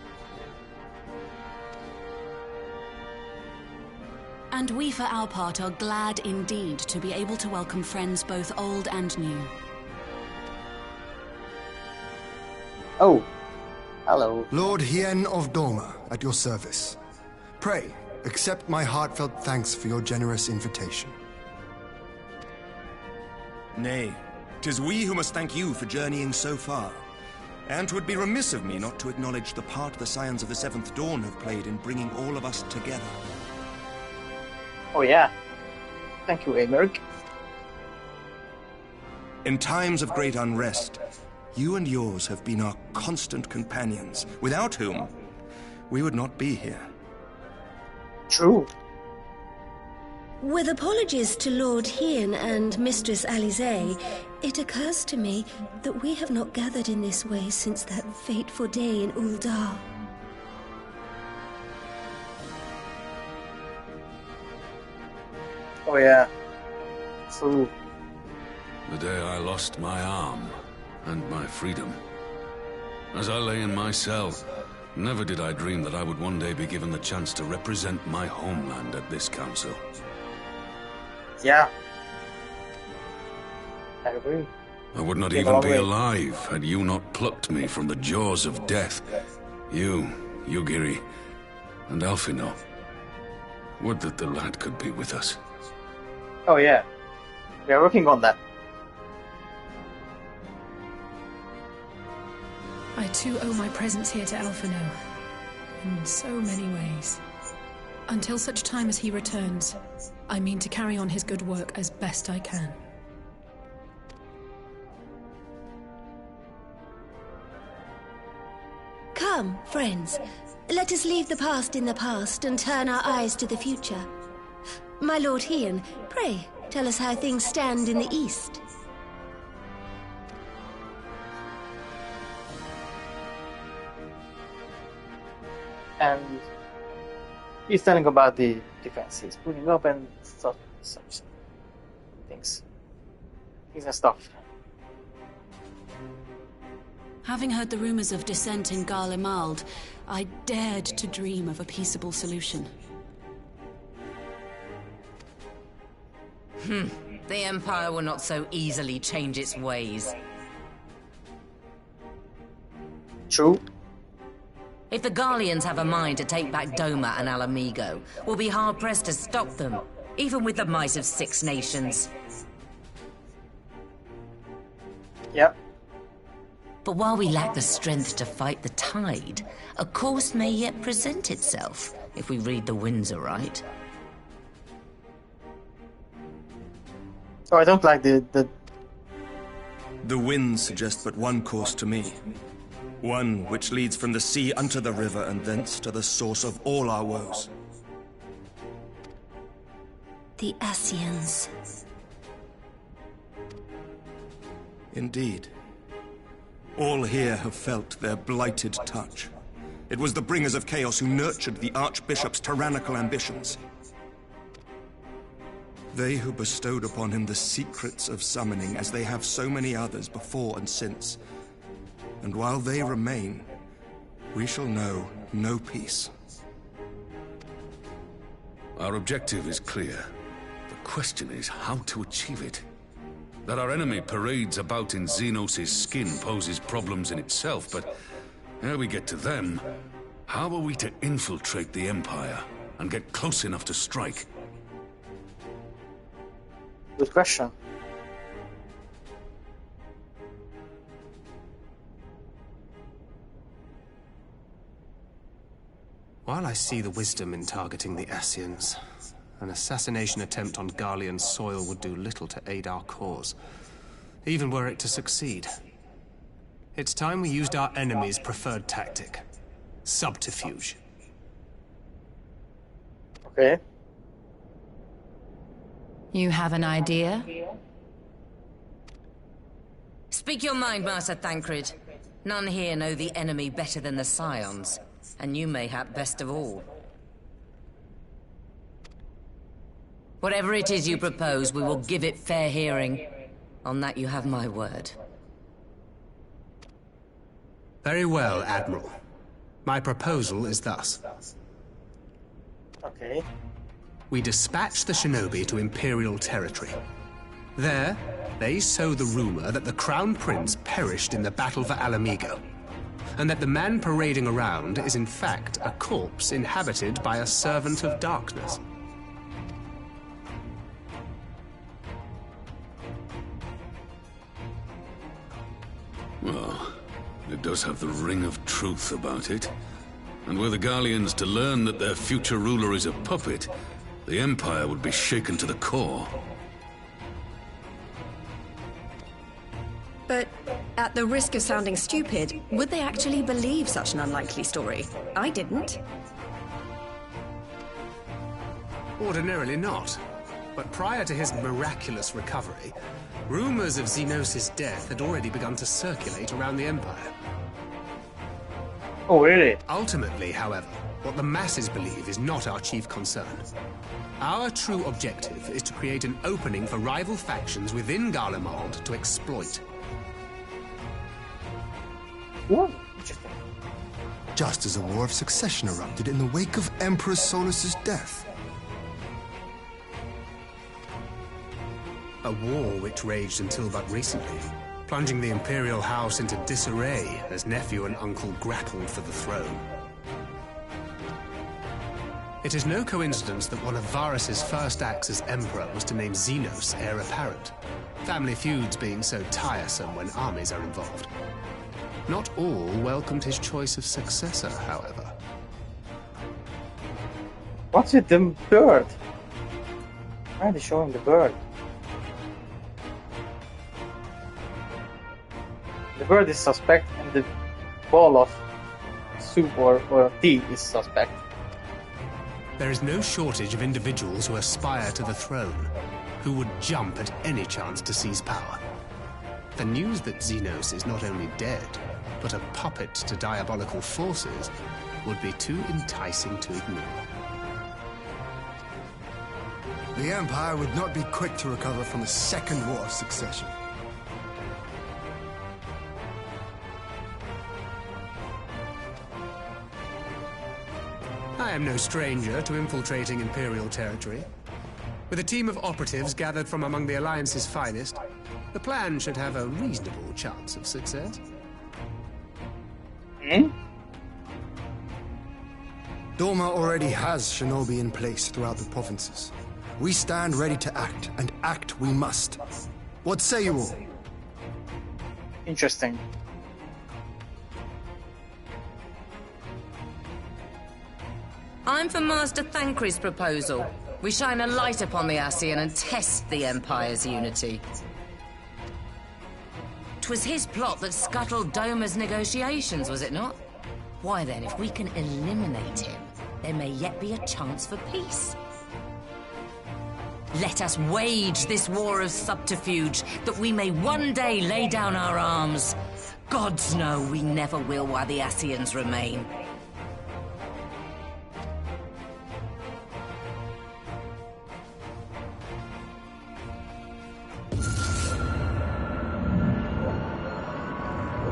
And we, for our part, are glad indeed to be able to welcome friends both old and new. Oh, hello. Lord Hien of Dorma, at your service. Pray, accept my heartfelt thanks for your generous invitation. Nay, 'tis we who must thank you for journeying so far. And 'twould be remiss of me not to acknowledge the part the Scions of the Seventh Dawn have played in bringing all of us together. Oh yeah. Thank you, Emeric. In times of great unrest, you and yours have been our constant companions, without whom we would not be here. True. With apologies to Lord Hien and Mistress Alize, it occurs to me that we have not gathered in this way since that fateful day in Uldar. Oh yeah. True. The day I lost my arm and my freedom. As I lay in my cell, never did I dream that I would one day be given the chance to represent my homeland at this council. Yeah. I agree. I would not even be alive had you not plucked me from the jaws of death. You, Yugiri, and Alfino. Would that the lad could be with us. Oh yeah. We are working on that. I too owe my presence here to Alfino, in so many ways. Until such time as he returns, I mean to carry on his good work as best I can. Come, friends, let us leave the past in the past and turn our eyes to the future. My Lord Hien, pray, tell us how things stand in the East. And he's telling about the defense he's putting up and stuff, some things and stuff. Having heard the rumors of dissent in Garlemald, I dared to dream of a peaceable solution. The Empire will not so easily change its ways. True. If the Garleans have a mind to take back Doma and Alamigo, we'll be hard-pressed to stop them, even with the might of 6 nations. Yep. But while we lack the strength to fight the tide, a course may yet present itself, if we read the winds aright. Oh, I don't like the... The winds suggest but one course to me. One which leads from the sea unto the river and thence to the source of all our woes. The Ascians. Indeed. All here have felt their blighted touch. It was the bringers of chaos who nurtured the Archbishop's tyrannical ambitions. They who bestowed upon him the secrets of summoning, as they have so many others before and since. And while they remain, we shall know no peace. Our objective is clear. The question is how to achieve it. That our enemy parades about in Xenos' skin poses problems in itself, but ere we get to them, how are we to infiltrate the Empire and get close enough to strike? Good question. While I see the wisdom in targeting the Ascians, an assassination attempt on Garlean soil would do little to aid our cause, even were it to succeed. It's time we used our enemy's preferred tactic: subterfuge. Okay. You have an idea? Speak your mind, Master Thancred. None here know the enemy better than the Scions, and you mayhap best of all. Whatever it is you propose, we will give it fair hearing. On that you have my word. Very well, Admiral. My proposal is thus. Okay. We dispatch the shinobi to Imperial territory. There, they sow the rumor that the Crown Prince perished in the battle for Alamigo, and that the man parading around is in fact a corpse inhabited by a servant of darkness. Well, it does have the ring of truth about it. And were the Garleans to learn that their future ruler is a puppet, the Empire would be shaken to the core. But at the risk of sounding stupid, would they actually believe such an unlikely story? I didn't. Ordinarily not. But prior to his miraculous recovery, rumors of Xenos' death had already begun to circulate around the Empire. Oh, really? Ultimately, however, what the masses believe is not our chief concern. Our true objective is to create an opening for rival factions within Garlemald to exploit. Ooh, interesting. Just as a war of succession erupted in the wake of Emperor Solus's death. A war which raged until but recently, plunging the Imperial House into disarray as nephew and uncle grappled for the throne. It is no coincidence that one of Varus's first acts as Emperor was to name Xenos heir apparent, family feuds being so tiresome when armies are involved. Not all welcomed his choice of successor, however. What's with the bird? Why are they showing the bird? The bird is suspect, and the ball of soup or tea is suspect. There is no shortage of individuals who aspire to the throne, who would jump at any chance to seize power. The news that Xenos is not only dead, but a puppet to diabolical forces would be too enticing to ignore. The Empire would not be quick to recover from a second war of succession. I am no stranger to infiltrating Imperial territory. With a team of operatives gathered from among the Alliance's finest, the plan should have a reasonable chance of success. Hmm? Doma already has shinobi in place throughout the provinces. We stand ready to act, and act we must. What say you all? Interesting. I'm for Master Thancred's proposal. We shine a light upon the Ascian and test the Empire's unity. 'Twas his plot that scuttled Doma's negotiations, was it not? Why then, if we can eliminate him, there may yet be a chance for peace. Let us wage this war of subterfuge, that we may one day lay down our arms. Gods know we never will while the Ascians remain.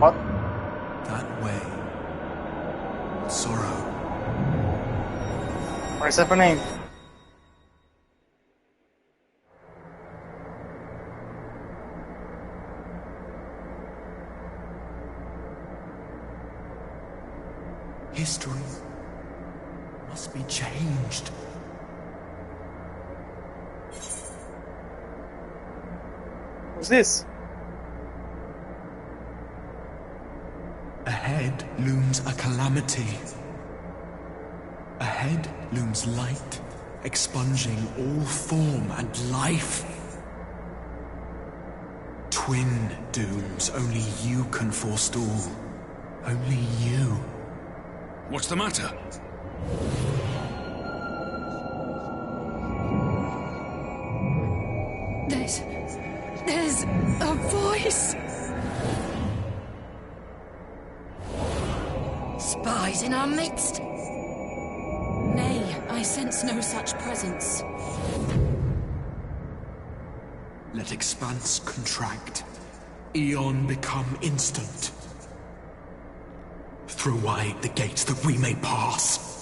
What? That way. Sorrow. What's happening? History must be changed. Who's this? Ahead looms a calamity. Ahead looms light, expunging all form and life. Twin dooms only you can forestall. Only you. What's the matter? There's a voice. Spies in our midst? Nay, I sense no such presence. Let expanse contract. Eon become instant. Throw wide the gates that we may pass.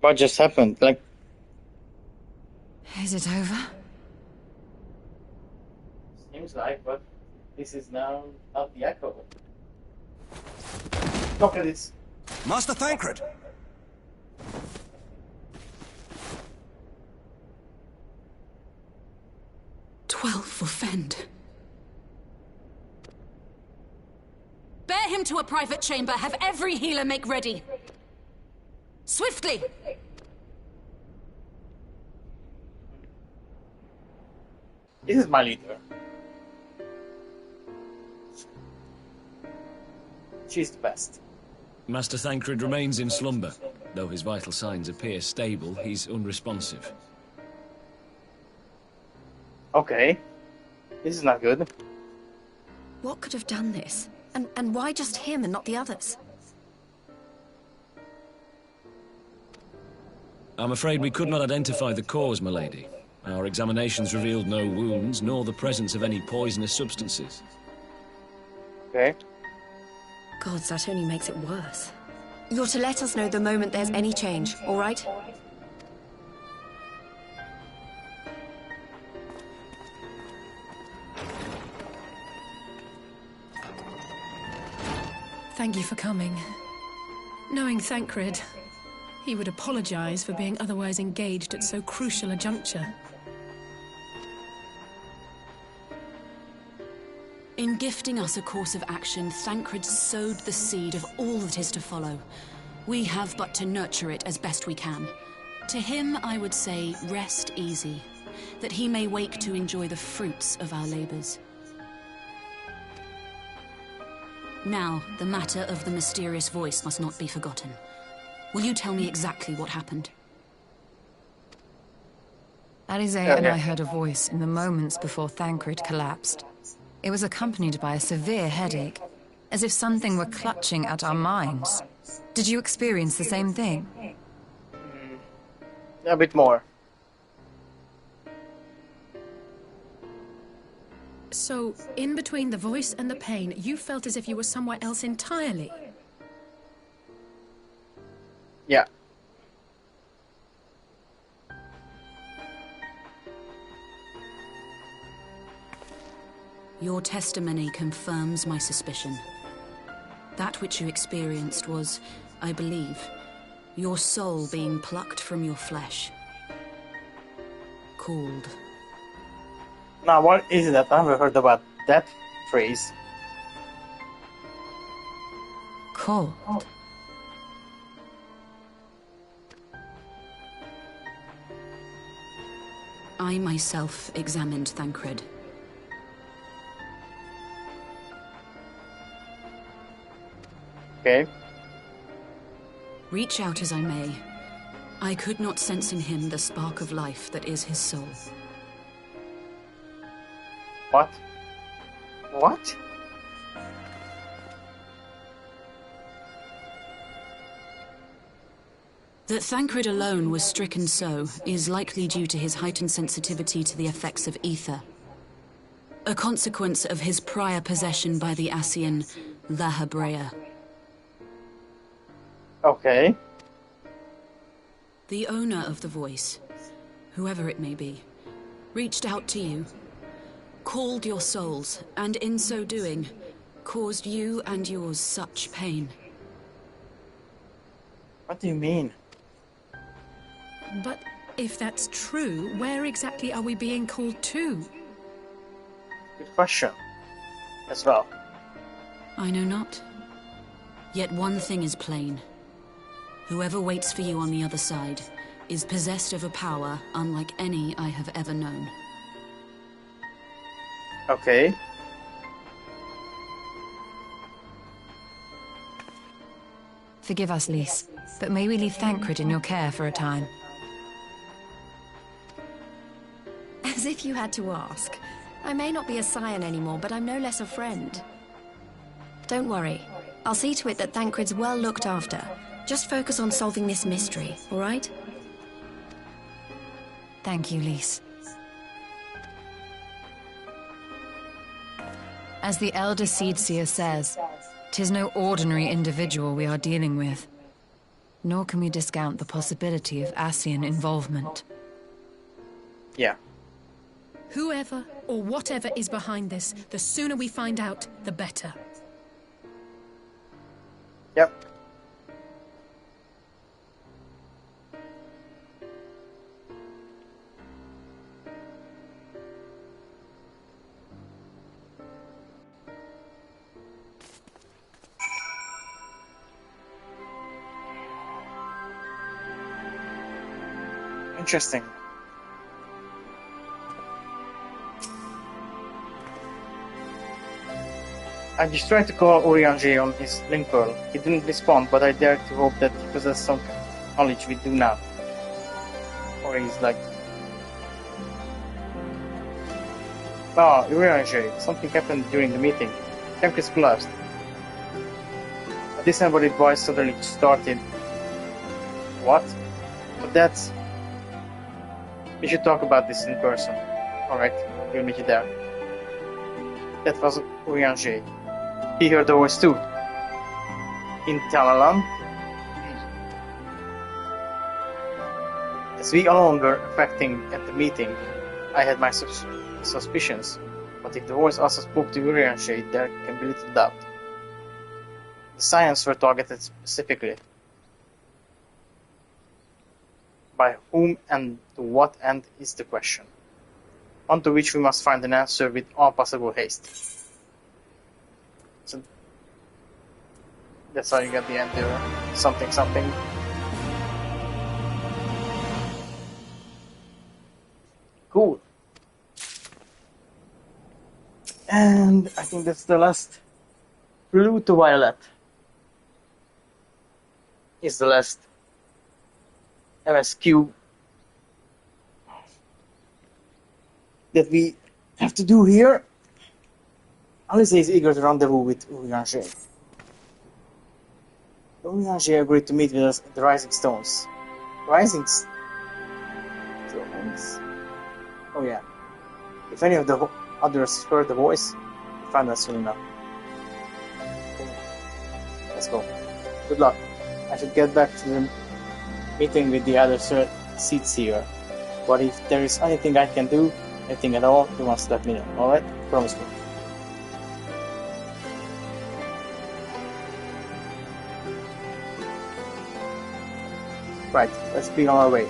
What just happened? Like, Is it over? seems like, but this is now not the echo. Look at this. Master Thancred! 12 for Fend. Bear him to a private chamber. Have every healer make ready. Swiftly! This is my leader. She's the best. Master Thancred remains in slumber. Though his vital signs appear stable, he's unresponsive. Okay. This is not good. What could have done this? And why just him and not the others? I'm afraid we could not identify the cause, my lady. Our examinations revealed no wounds, nor the presence of any poisonous substances. Okay. Gods, that only makes it worse. You're to let us know the moment there's any change, all right? Thank you for coming. Knowing Thancred, he would apologize for being otherwise engaged at so crucial a juncture. In gifting us a course of action, Thancred sowed the seed of all that is to follow. We have but to nurture it as best we can. To him, I would say, rest easy, that he may wake to enjoy the fruits of our labors. Now, the matter of the mysterious voice must not be forgotten. Will you tell me exactly what happened? Alize and I heard a voice in the moments before Thancred collapsed. It was accompanied by a severe headache, as if something were clutching at our minds. Did you experience the same thing? A bit more. So, in between the voice and the pain, you felt as if you were somewhere else entirely. Yeah. Your testimony confirms my suspicion. That which you experienced was, I believe, your soul being plucked from your flesh. Called. Now, what is that? I never heard about that phrase. Called. I myself examined Thancred. Okay. Reach out as I may, I could not sense in him the spark of life that is his soul. What? What? That Thancred alone was stricken so is likely due to his heightened sensitivity to the effects of ether. A consequence of his prior possession by the Ascian, the Hebrea. Okay. The owner of the voice, whoever it may be, reached out to you, called your souls, and in so doing, caused you and yours such pain. What do you mean? But if that's true, where exactly are we being called to? Good question. As well. I know not. Yet one thing is plain. Whoever waits for you on the other side is possessed of a power unlike any I have ever known. Okay. Forgive us, Lys, but may we leave Thancred in your care for a time? As if you had to ask. I may not be a scion anymore, but I'm no less a friend. Don't worry. I'll see to it that Thancred's well looked after. Just focus on solving this mystery, all right? Thank you, Lys. As the Elder Seedseer says, 'tis no ordinary individual we are dealing with. Nor can we discount the possibility of Ascian involvement. Yeah. Whoever or whatever is behind this, the sooner we find out, the better. Yep. Interesting. I just tried to call Urianger on his link pearl. He didn't respond, but I dare to hope that he possesses some knowledge we do not. Or he's like... Ah, Urianger, something happened during the meeting. Tempest collapsed. A disembodied voice suddenly started. What? But that's... We should talk about this in person. Alright, we'll meet you there. That was Urianger. He heard the voice too. In Talalan. As we alone were affecting at the meeting, I had my suspicions. But if the voice also spoke to Urianger, there can be little doubt. The science were targeted specifically. By whom and to what end is the question, onto which we must find an answer with all possible haste. So that's how you get the answer. Something, something. Cool. And I think that's the last. Blue to Violet is the last MSQ that we have to do here. Alice is eager to rendezvous with Urianger. Urianger agreed to meet with us at the Rising Stones. Rising Stones? Oh yeah. If any of the others heard the voice, we'll find us soon enough. Let's go. Good luck. I should get back to the meeting with the other Seedseer. But if there is anything I can do, anything at all, you must let me know, alright? Promise me. Right, let's be on our way.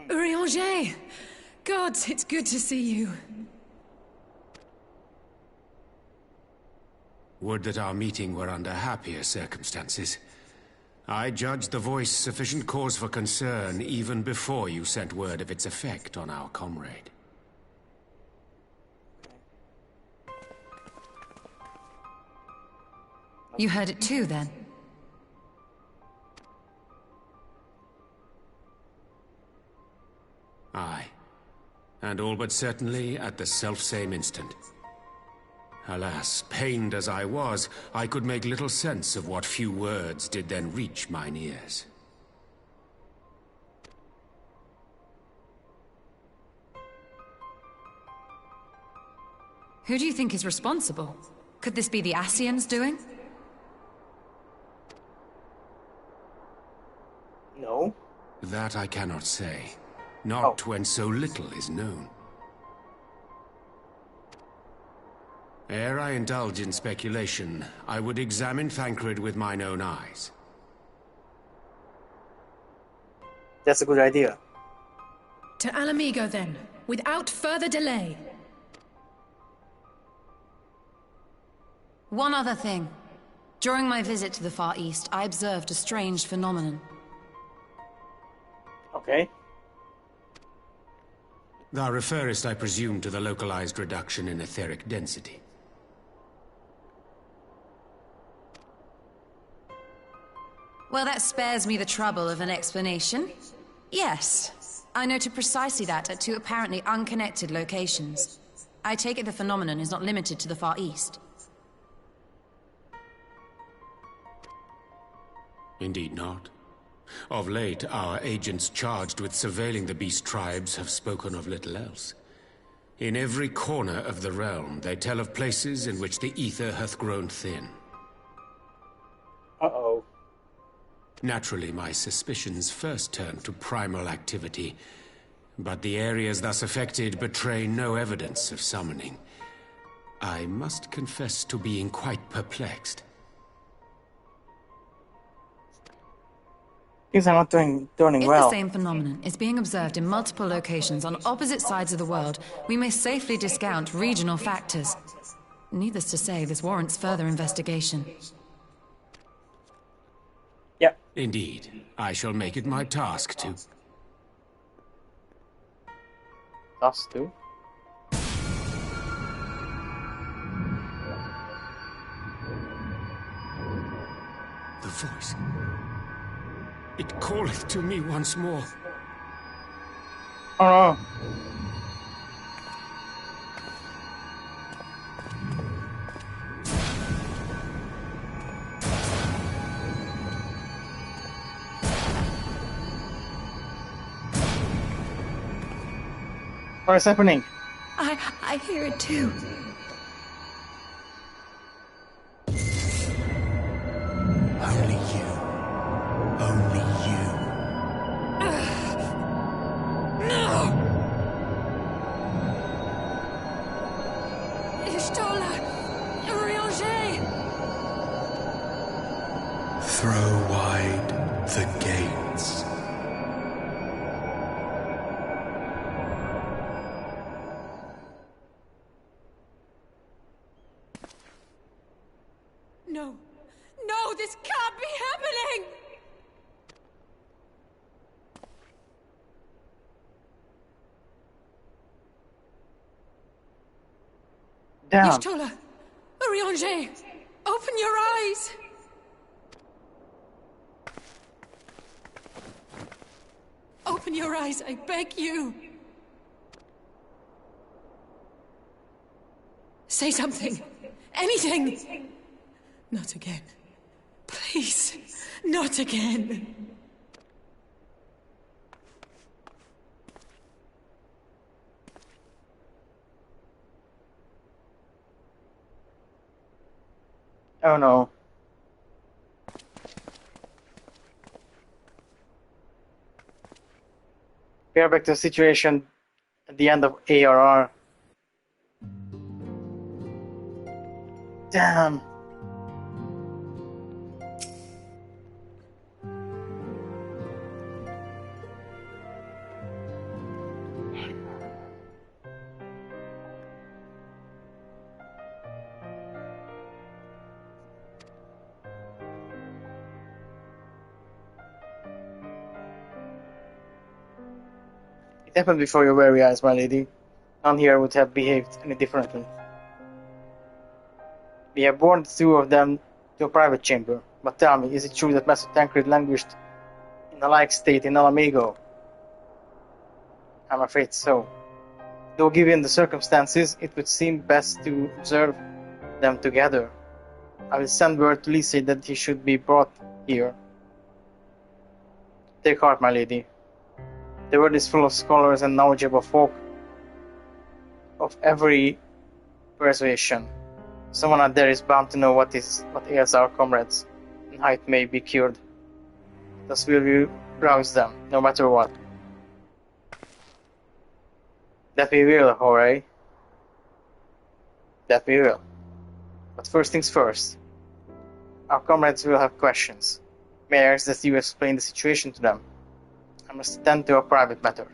Urianger! Gods, it's good to see you. Would that our meeting were under happier circumstances. I judged the voice sufficient cause for concern even before you sent word of its effect on our comrade. You heard it too, then? Aye. And all but certainly at the selfsame instant. Alas, pained as I was, I could make little sense of what few words did then reach mine ears. Who do you think is responsible? Could this be the Ascians doing? No. That I cannot say. Not when so little is known. Ere I indulge in speculation, I would examine Thancred with mine own eyes. That's a good idea. To Alamigo, then, without further delay. One other thing. During my visit to the Far East, I observed a strange phenomenon. Okay. Thou referrest, I presume, to the localized reduction in etheric density. Well, that spares me the trouble of an explanation. Yes, I noted precisely that at two apparently unconnected locations. I take it the phenomenon is not limited to the Far East. Indeed not. Of late, our agents charged with surveilling the beast tribes have spoken of little else. In every corner of the realm, they tell of places in which the ether hath grown thin. Uh-oh. Naturally, my suspicions first turned to primal activity, but the areas thus affected betray no evidence of summoning. I must confess to being quite perplexed. Things are not turning well. If the same phenomenon is being observed in multiple locations on opposite sides of the world, we may safely discount regional factors. Needless to say, this warrants further investigation. Yeah. Indeed. I shall make it my task to... Us too? The voice... It calleth to me once more. Oh no. What is happening? I hear it too. Only you. Only you. No! Ishtola! Urianger! Throw wide the gates. No! No, this can't be happening! Damn. Ishtola! Urianger! Open your eyes! Open your eyes, I beg you! Say something! Anything! Not again. Please, not again. Oh no. We are back to the situation at the end of ARR. Damn. It happened before your very eyes, my lady. None here would have behaved any differently. We have borne the two of them to a private chamber. But tell me, is it true that Master Tancred languished in a like state in Alamigo? I'm afraid so. Though given the circumstances, it would seem best to observe them together. I will send word to Lise that he should be brought here. Take heart, my lady. The world is full of scholars and knowledgeable folk of every persuasion. Someone out there is bound to know what ails our comrades, and how it may be cured. Thus will we rouse them, no matter what. That we will, hooray. That we will. But first things first. Our comrades will have questions. May I ask that you explain the situation to them? I must attend to a private matter.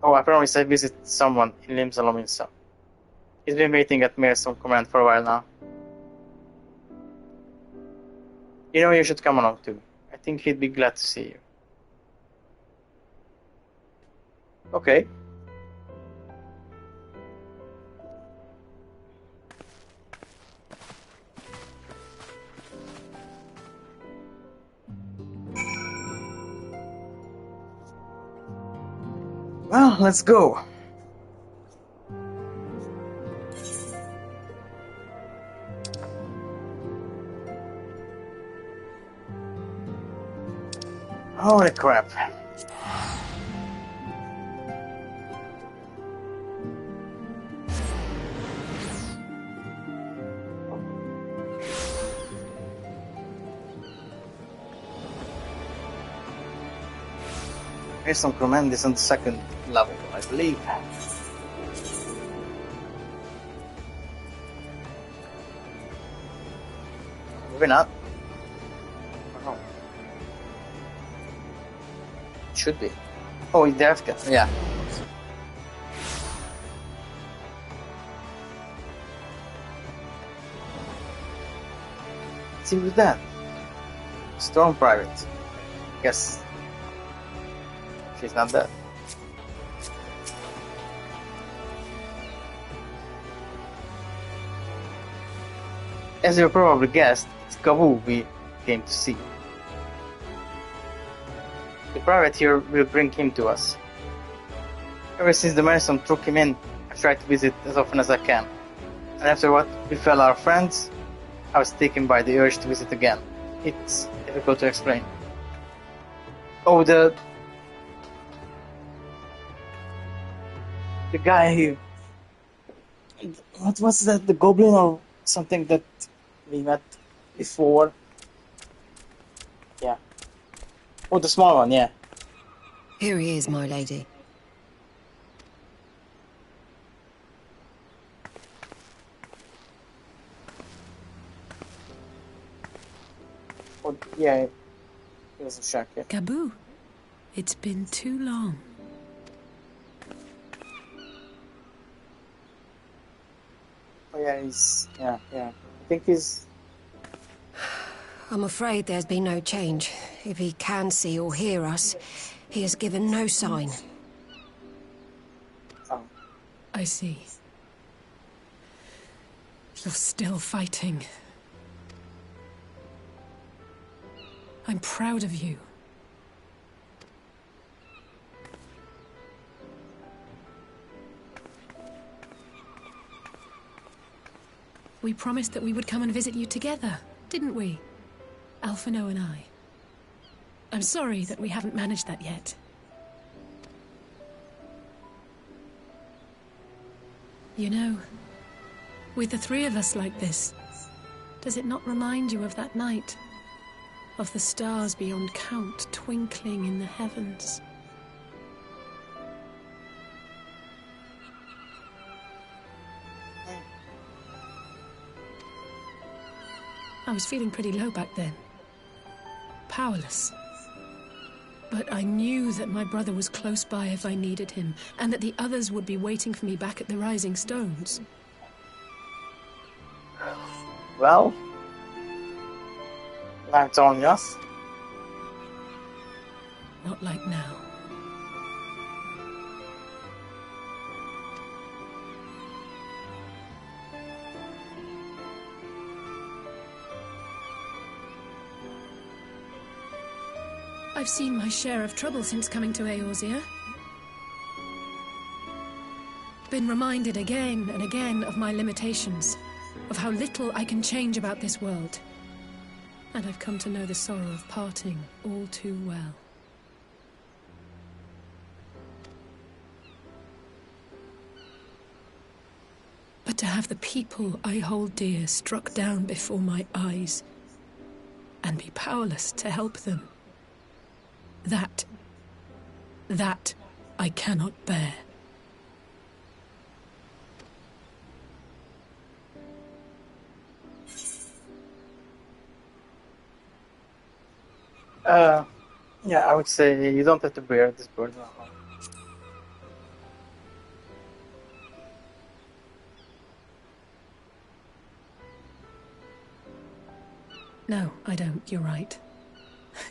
Oh, I promise I visit someone in Limsa. He's been waiting at Maelstrom Command for a while now. You know, you should come along too. I think he'd be glad to see you. Okay. Well, let's go. Holy crap. Here's some command is on the second level, I believe. Maybe not. Oh. It should be. Oh, it's the FK. Yeah. Let's see who's that. Storm Private. Guess she's not dead. As you probably guessed, it's Gabu we came to see. The private here will bring him to us. Ever since the Maelstrom took him in, I tried to visit as often as I can. And after what befell our friends, I was taken by the urge to visit again. It's difficult to explain. Oh, the guy who... What was that? The goblin or something that we met before? Yeah. Oh, the small one, yeah. Here he is, my lady. Oh, yeah. He was a shark, yeah. Gabu, it's been too long. Oh yeah, yeah. I think he's... I'm afraid there's been no change. If he can see or hear us, he has given no sign. Oh. I see. You're still fighting. I'm proud of you. We promised that we would come and visit you together, didn't we? Alphino and I. I'm sorry that we haven't managed that yet. You know, with the three of us like this, does it not remind you of that night? Of the stars beyond count twinkling in the heavens? I was feeling pretty low back then. Powerless. But I knew that my brother was close by if I needed him, and that the others would be waiting for me back at the Rising Stones. Well, now it's on us. Not like now. I've seen my share of trouble since coming to Eorzea. Been reminded again and again of my limitations, of how little I can change about this world. And I've come to know the sorrow of parting all too well. But to have the people I hold dear struck down before my eyes, and be powerless to help them, that I cannot bear. Yeah, I would say you don't have to bear this burden alone. No, I don't. You're right.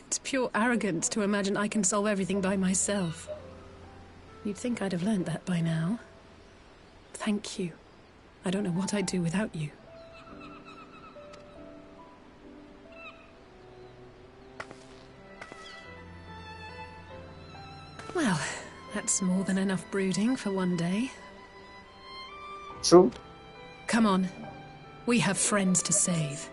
It's pure arrogance to imagine I can solve everything by myself. You'd think I'd have learned that by now. Thank you. I don't know what I'd do without you. Well, that's more than enough brooding for one day. True. Come on. We have friends to save.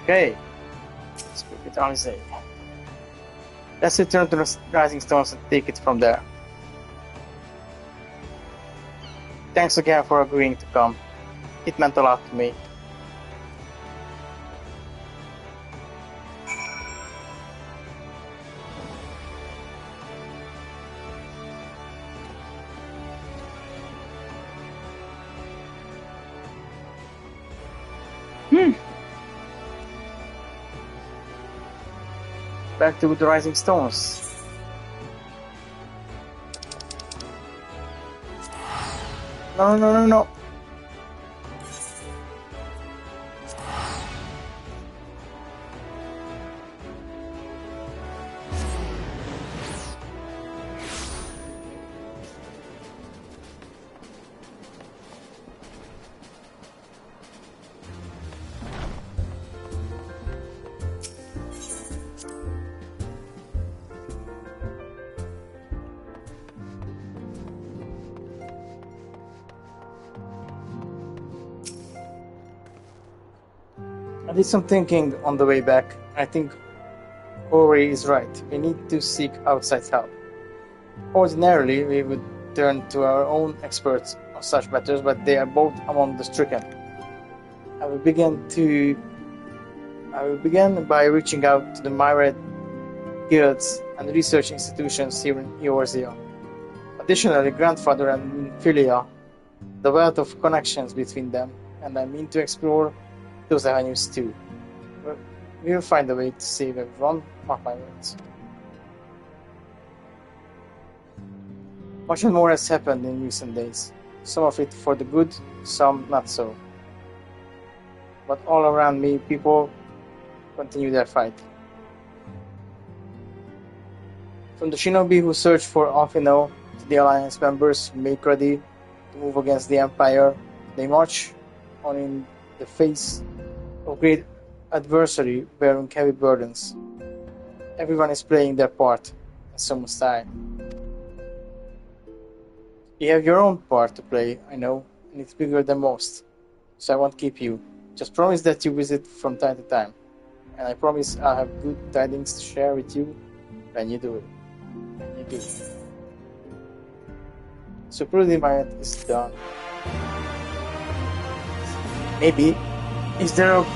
Okay, let's put it on Zay. Let's return to the Rising Stones and take it from there. Thanks again for agreeing to come. It meant a lot to me. Back to the Rising Stones. No. I did some thinking on the way back. I think Ori is right. We need to seek outside help. Ordinarily, we would turn to our own experts on such matters, but they are both among the stricken. I will begin by reaching out to the myriad guilds and research institutions here in Eorzea. Additionally, Grandfather and Philia, the wealth of connections between them, and I mean to explore those avenues too. We will find a way to save everyone, mark my words. Much more has happened in recent days. Some of it for the good, some not so. But all around me, people continue their fight. From the shinobi who search for Alphino to the Alliance members who make ready to move against the Empire, they march on in the face of great adversary bearing heavy burdens. Everyone is playing their part, and so must I. You have your own part to play, I know, and it's bigger than most, so I won't keep you. Just promise that you visit from time to time, and I promise I'll have good tidings to share with you when you do it. So Prudimite is done. Maybe. Is there a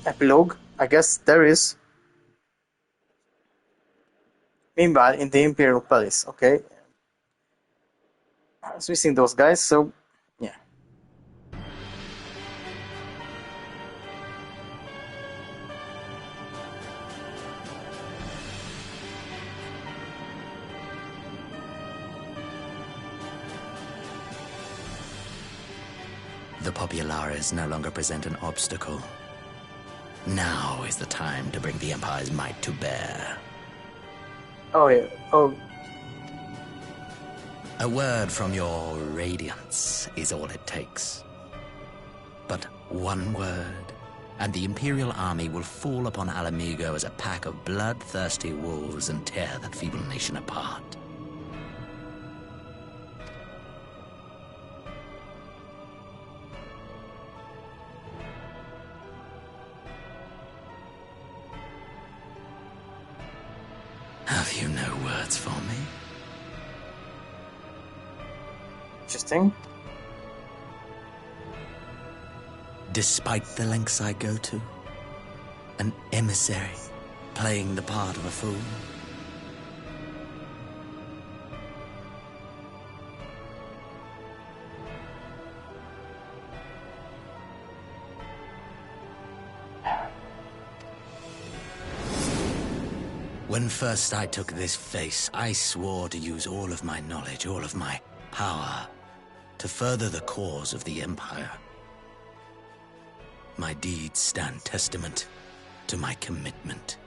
epilogue? I guess there is. Meanwhile, in the Imperial Palace, okay. I was missing those guys, so yeah. The Populares no longer present an obstacle. Now is the time to bring the Empire's might to bear. Oh yeah, oh. A word from your Radiance is all it takes. But one word, and the Imperial army will fall upon Alamigo as a pack of bloodthirsty wolves and tear that feeble nation apart. Have you no words for me? Interesting. Despite the lengths I go to, an emissary playing the part of a fool. When first I took this face, I swore to use all of my knowledge, all of my power, to further the cause of the Empire. My deeds stand testament to my commitment.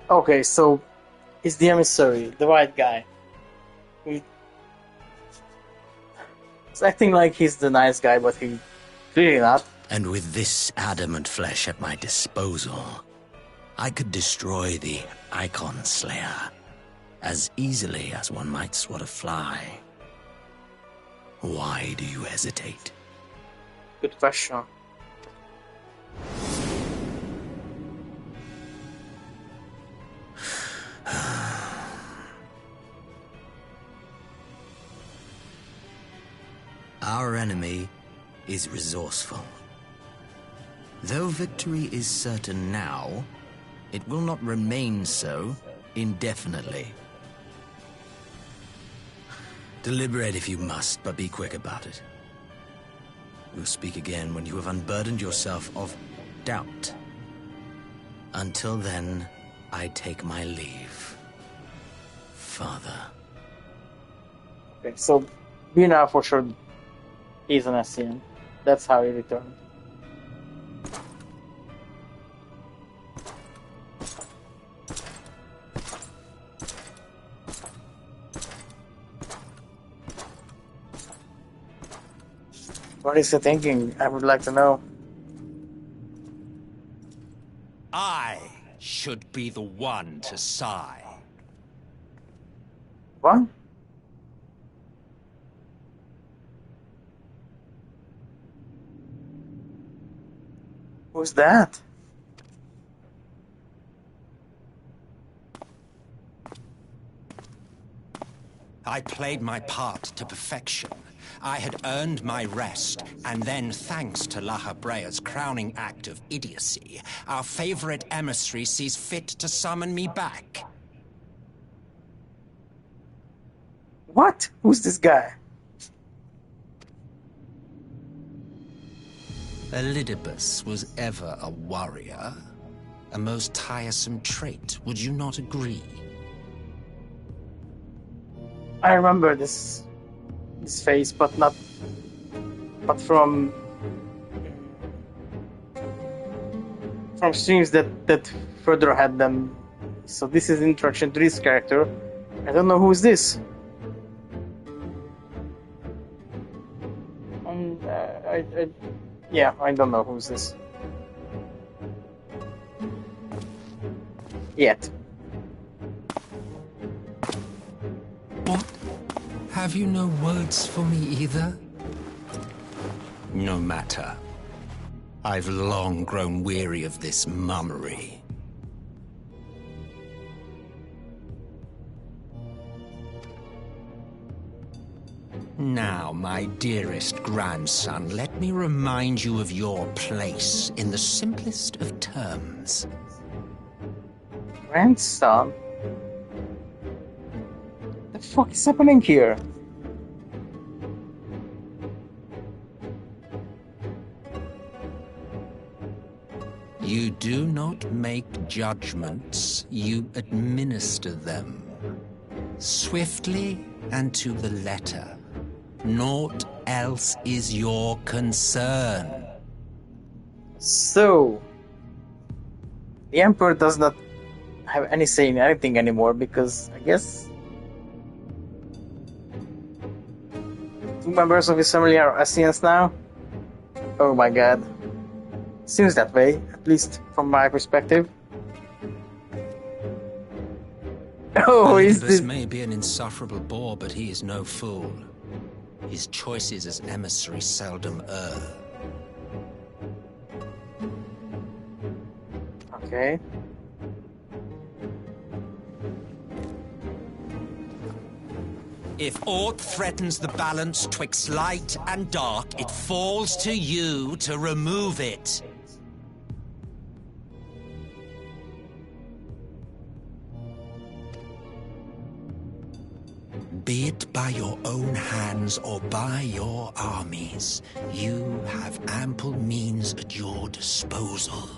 Okay, so is the emissary, the white guy. He's acting like he's the nice guy, but he's clearly not. And with this adamant flesh at my disposal, I could destroy the Icon Slayer as easily as one might swat a fly. Why do you hesitate? Good question. Our enemy is resourceful. Though victory is certain now, it will not remain so indefinitely. Deliberate if you must, but be quick about it. We'll speak again when you have unburdened yourself of doubt. Until then, I take my leave, Father. Okay, so we know for sure he's an Essien. That's how he returned. What is he thinking? I would like to know. I should be the one to sigh. What? Who's that? I played my part to perfection. I had earned my rest, and then, thanks to La Habrea's crowning act of idiocy, our favorite emissary sees fit to summon me back. What? Who's this guy? Elidibus was ever a warrior. A most tiresome trait, would you not agree? I remember this face, but from streams that further ahead than. So this is introduction to this character. I don't know who is this. And Yeah, I don't know who's this. Yet. What? Have you no words for me either? No matter. I've long grown weary of this mummery. Now, my dearest grandson, let me remind you of your place in the simplest of terms. Grandson? The fuck is happening here? You do not make judgments, you administer them. Swiftly and to the letter. Naught else is your concern. So, the Emperor does not have any say in anything anymore because I guess 2 members of his family are Ascians now? Oh my god. Seems that way, at least from my perspective. Oh, is this... may be an insufferable bore, but he is no fool. His choices as emissary seldom err. Okay. If aught threatens the balance twixt light and dark, it falls to you to remove it. Be it by your own hands or by your armies, you have ample means at your disposal.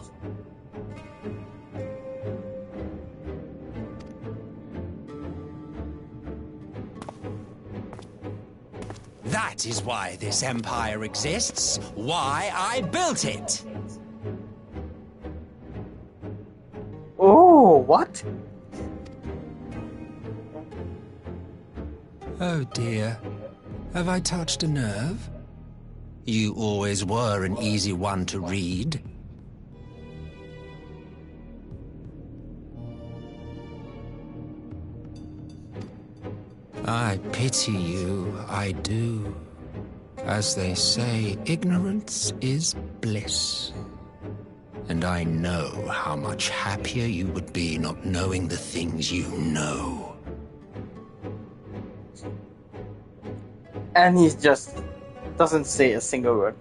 That is why this empire exists, why I built it. Oh, what? Oh dear, have I touched a nerve? You always were an easy one to read. I pity you, I do. As they say, ignorance is bliss. And I know how much happier you would be not knowing the things you know. And he just doesn't say a single word.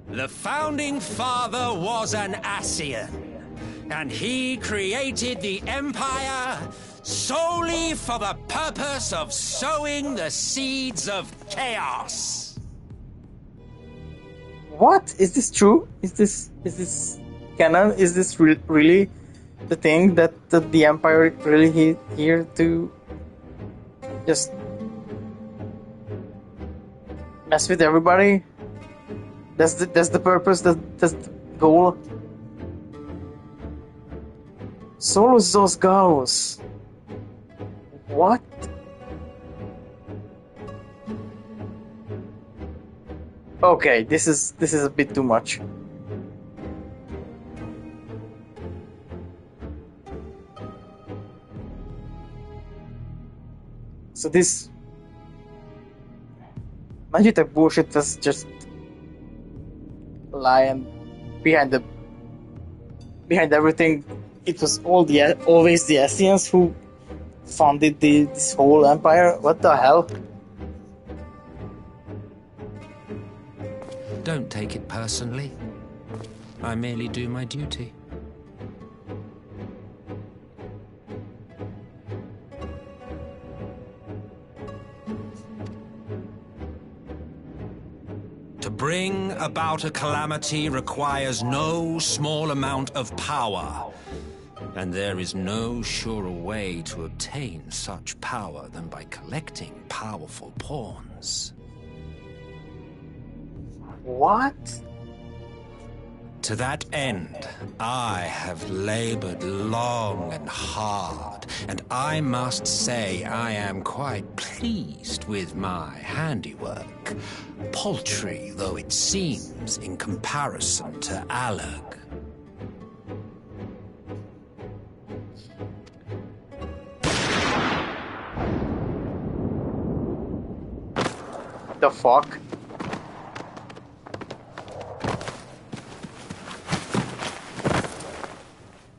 The founding father was an Ascian, and he created the Empire solely for the purpose of sowing the seeds of chaos. What? Is this true? Is this canon? Is this really the thing that the Empire really here to just mess with everybody? That's the purpose. That's the goal. Solus dos Gauss. What? Okay, this is a bit too much. So this Magitech bullshit was just lie, and behind everything, it was always the Ascians who founded this whole empire. What the hell? Don't take it personally. I merely do my duty. To bring about a calamity requires no small amount of power, and there is no surer way to obtain such power than by collecting powerful pawns. What? To that end, I have labored long and hard, and I must say I am quite pleased with my handiwork, paltry though it seems in comparison to Alec. The fuck?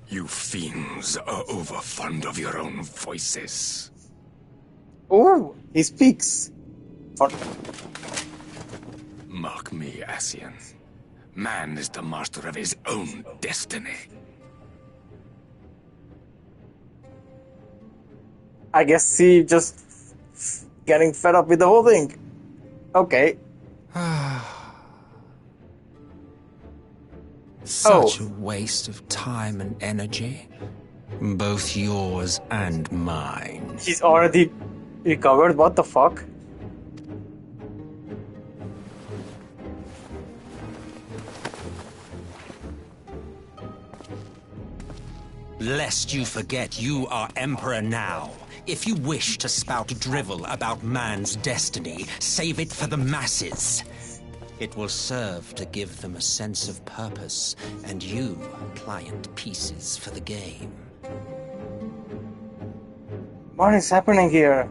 You fiends are overfond of your own voices. Oh, he speaks. Mark me, Ascian. Man is the master of his own destiny. I guess he just getting fed up with the whole thing. Okay. Such a waste of time and energy. Both yours and mine. He's already recovered? What the fuck? Lest you forget you are Emperor now. If you wish to spout drivel about man's destiny, save it for the masses. It will serve to give them a sense of purpose, and you, client pieces for the game. What is happening here?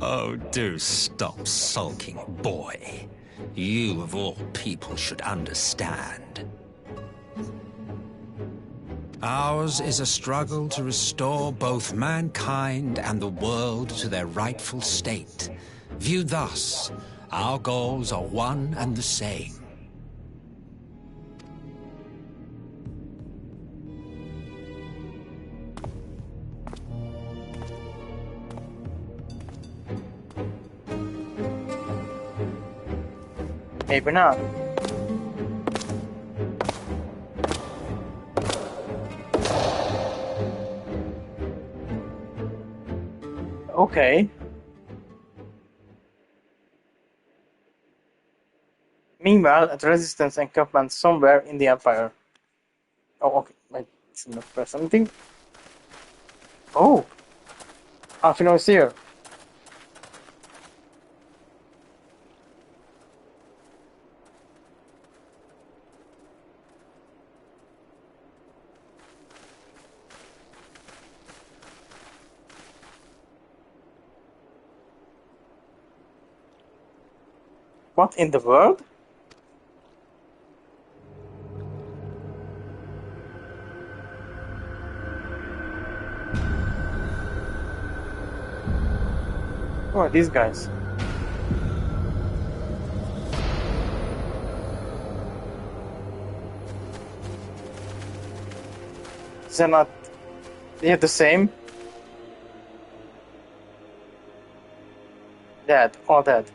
Oh, do stop sulking, boy. You, of all people, should understand. Ours is a struggle to restore both mankind and the world to their rightful state. Viewed thus, our goals are one and the same. Maybe not. Okay. Meanwhile, at Resistance encampment somewhere in the Empire. Oh, okay. I should not press anything. Oh! Alfino is here. What in the world? Who are these guys? They're not... They're the same? Dead. All dead.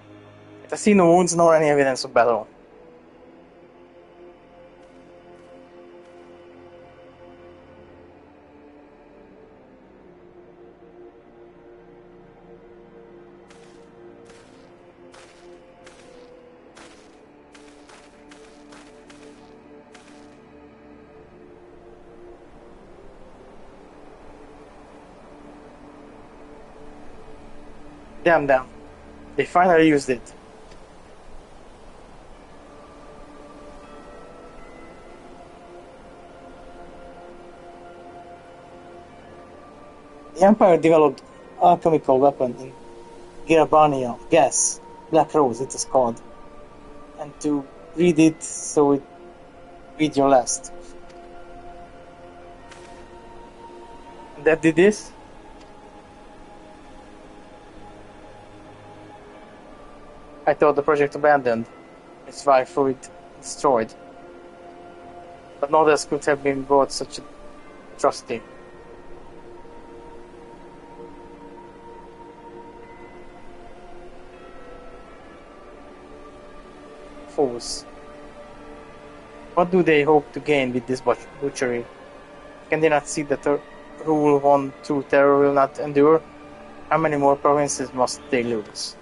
I see no wounds nor any evidence of battle. Damn them. They finally used it. The Empire developed alchemical weapon in Girabania, gas, Black Rose it is called, and to read it so it read your last. That did this? I thought the project abandoned, its wife for it destroyed, but not else could have been brought such a atrocity. Fools. What do they hope to gain with this butchery? Can they not see that rule one through terror will not endure? How many more provinces must they lose?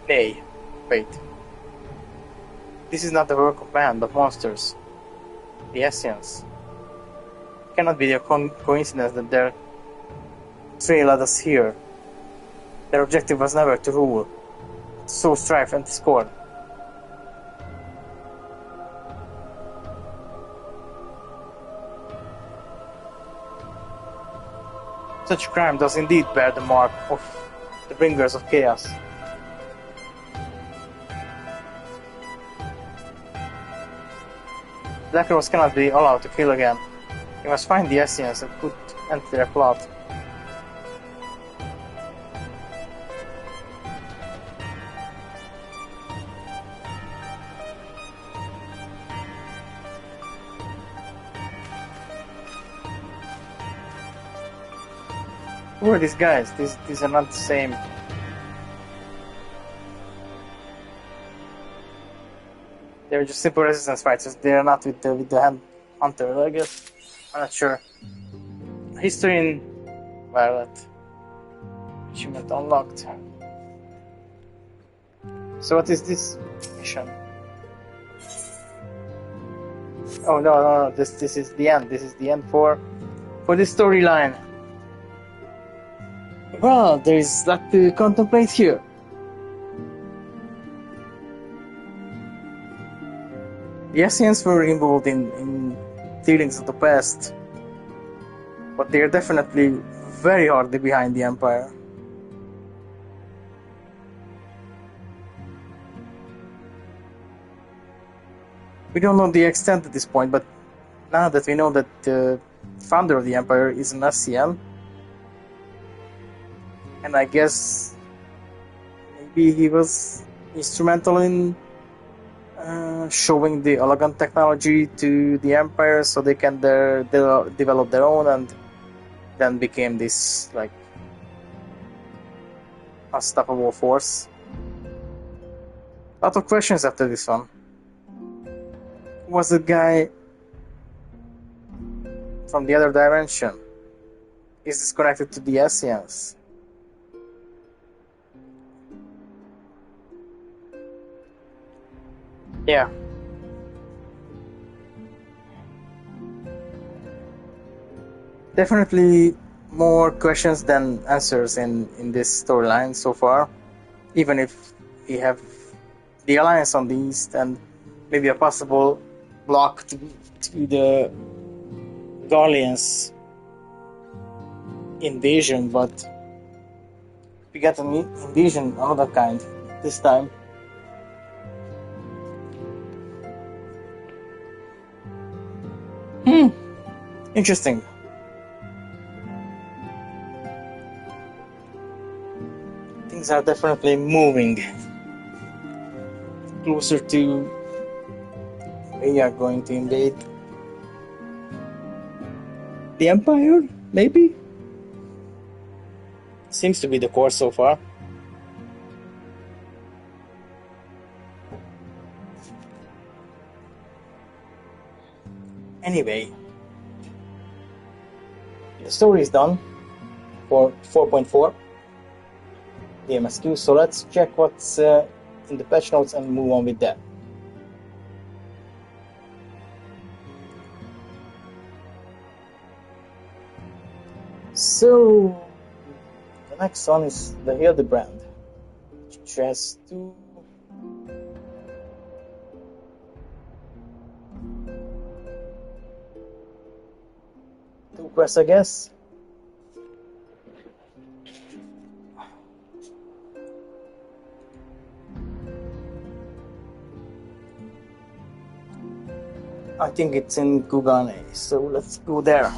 Nay, wait. This is not the work of man, but monsters. The Ascians. It cannot be a coincidence that their trail led us here. Their objective was never to rule, but to sow strife and discord. Such crime does indeed bear the mark of the bringers of chaos. Black Rose cannot be allowed to kill again. He must find the Ascians and put end to their plot. Who are these guys? These are not the same. They're just simple resistance fighters. They are not with the hunter, I guess. I'm not sure. History in Violet. Achievement unlocked. So what is this mission? Oh no! This is the end. This is the end for this storyline. Well, there is a lot to contemplate here. The Ascians were involved in dealings of the past, but they are definitely very hardly behind the Empire. We don't know the extent at this point, but now that we know that the founder of the Empire is an Ascian, and I guess maybe he was instrumental in showing the elegant technology to the Empire so they can develop their own, and then became this like unstoppable force. A lot of questions after this one. Who was the guy from the other dimension? Is this connected to the Ascians? Yeah. Definitely more questions than answers in this storyline so far. Even if we have the Alliance on the east and maybe a possible block to the Garleans invasion, but we get an invasion another kind this time. Interesting. Things are definitely moving closer to we are going to invade the Empire, maybe? Seems to be the course so far. Anyway, the story is done for 4.4, the MSQ, so let's check what's in the patch notes and move on with that. So, the next one is the Hildebrand, which has two quests, I guess. I think it's in Kugane, so let's go there.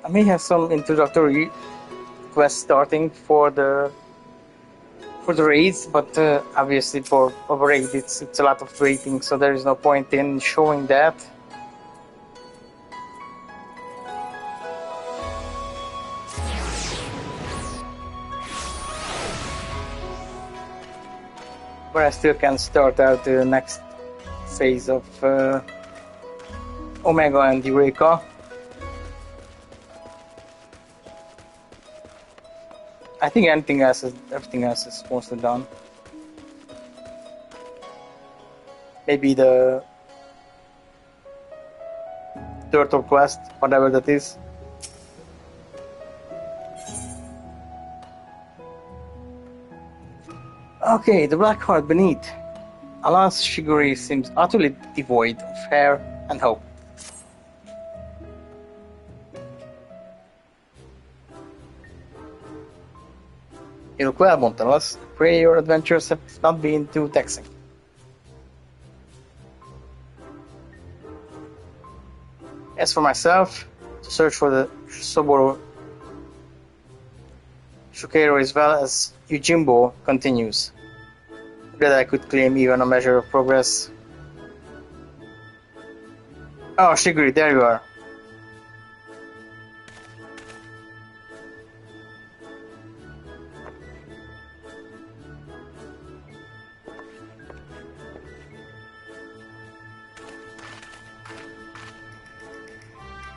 I may have some introductory quests starting for the raids, but obviously for a raid it's a lot of waiting, so there is no point in showing that. I still can start out the next phase of Omega and Eureka. I think everything else is mostly done. Maybe the turtle quest, whatever that is. Okay, the black heart beneath. Alas, Shigure seems utterly devoid of hair and hope. You look well, Montanos. Pray your adventures have not been too taxing. As for myself, to search for the Soboro Shukero as well as Yojimbo continues. Glad I could claim even a measure of progress. Oh, Shiguri, there you are.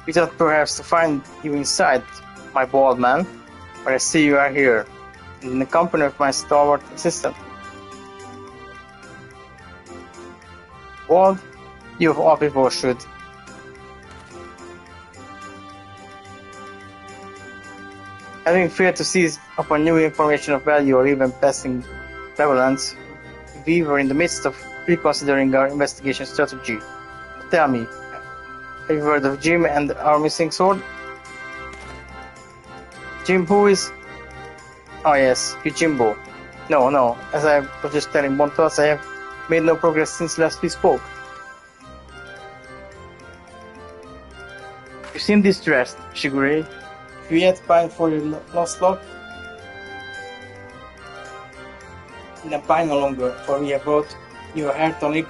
We thought perhaps to find you inside, my bald man, but I see you are here, in the company of my stalwart assistant. Bald, you of all people should. Having failed to seize upon new information of value or even passing relevance, we were in the midst of reconsidering our investigation strategy. Tell me, have you heard of Jim and our missing sword? Jim, who is? Oh yes, Yojimbo. No, as I was just telling Montos, I have made no progress since last we spoke. You seem distressed, Shigure. Have you yet pined for your lost love? Then pine no longer, for we have brought you a hair tonic.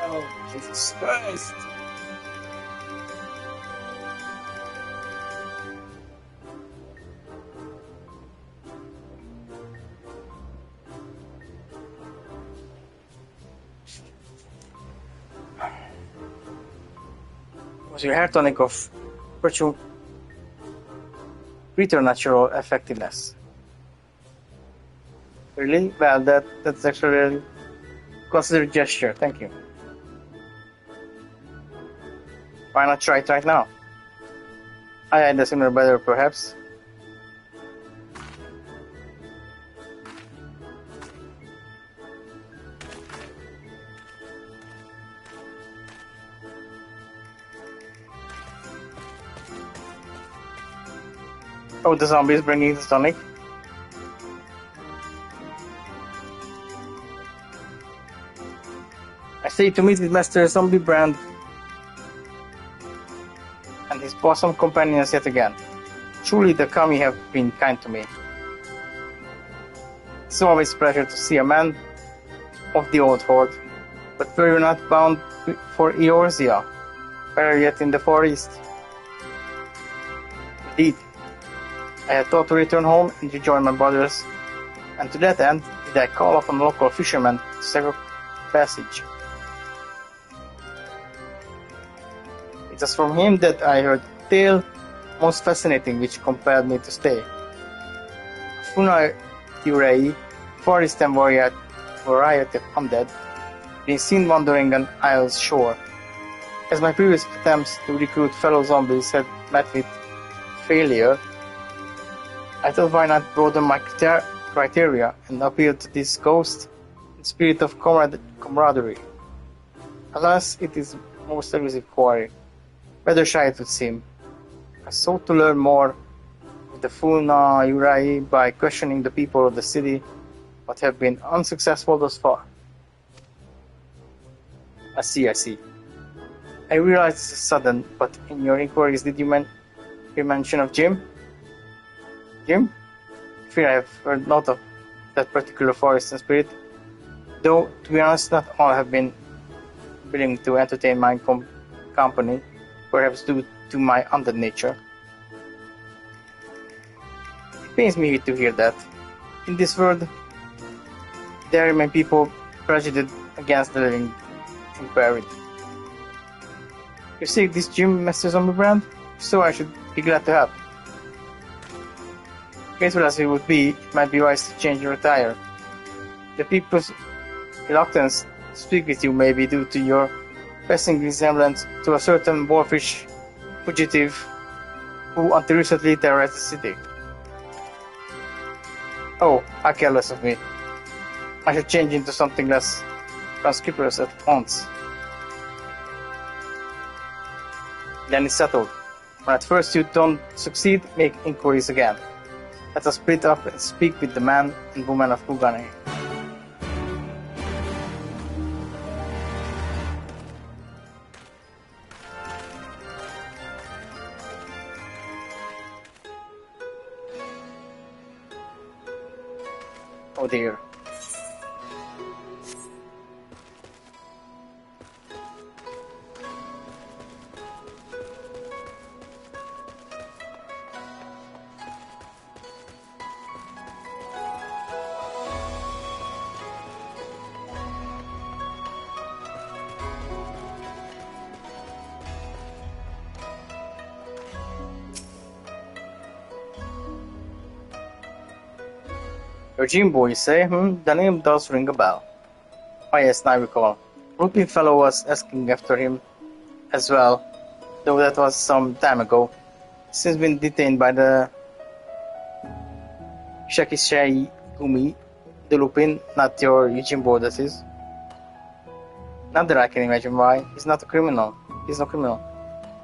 Oh, Jesus Christ! Was your hair tonic of virtual preternatural effectiveness? Really? Well, that's actually a really considered gesture. Thank you. Why not try it right now? I had a similar better, perhaps. Oh, the zombie is bringing the tonic. I say to meet with Master Zombie Brand and his bosom companions yet again. Truly the Kami have been kind to me. It's always a pleasure to see a man of the old horde, but were you not bound for Eorzea, better yet in the Far East? Indeed, I had thought to return home and rejoin my brothers, and to that end did I call upon local fishermen to secure passage. It was from him that I heard a tale most fascinating which compelled me to stay. Funa Urei, forest and variety of undead, been seen wandering on Isle's shore. As my previous attempts to recruit fellow zombies had met with failure, I thought why not broaden my criteria and appeal to this ghost in spirit of camaraderie. Alas, it is a most elusive quarry, rather shy it would seem. I sought to learn more with the Funa Urai by questioning the people of the city, but have been unsuccessful thus far. I see. I realize this is sudden, but in your inquiries did you hear mention of Jim? Jim? I fear I have heard not of that particular forest and spirit, though, to be honest, not all have been willing to entertain my company, perhaps due to my undead nature. pains me to hear that. In this world, there remain people prejudiced against the living and buried. You see this gym, Master Zombiebrand? So I should be glad to help. Grateful as it would be, it might be wise to change and retire. The people's reluctance to speak with you may be due to your passing resemblance to a certain wolfish fugitive who until recently terrorized the city. Oh, how careless of me. I should change into something less conspicuous at once. Then it's settled. When at first you don't succeed, make inquiries again. Let us split up and speak with the man and woman of Kugane. Oh dear. Jimbo, you say? The name does ring a bell. Oh yes, now I recall. Rupin fellow was asking after him as well, though that was some time ago. Since been detained by the Shakishai Gumi, the Lupin, not your Yojimbo, that is. Not that I can imagine why. He's not a criminal. He's no criminal.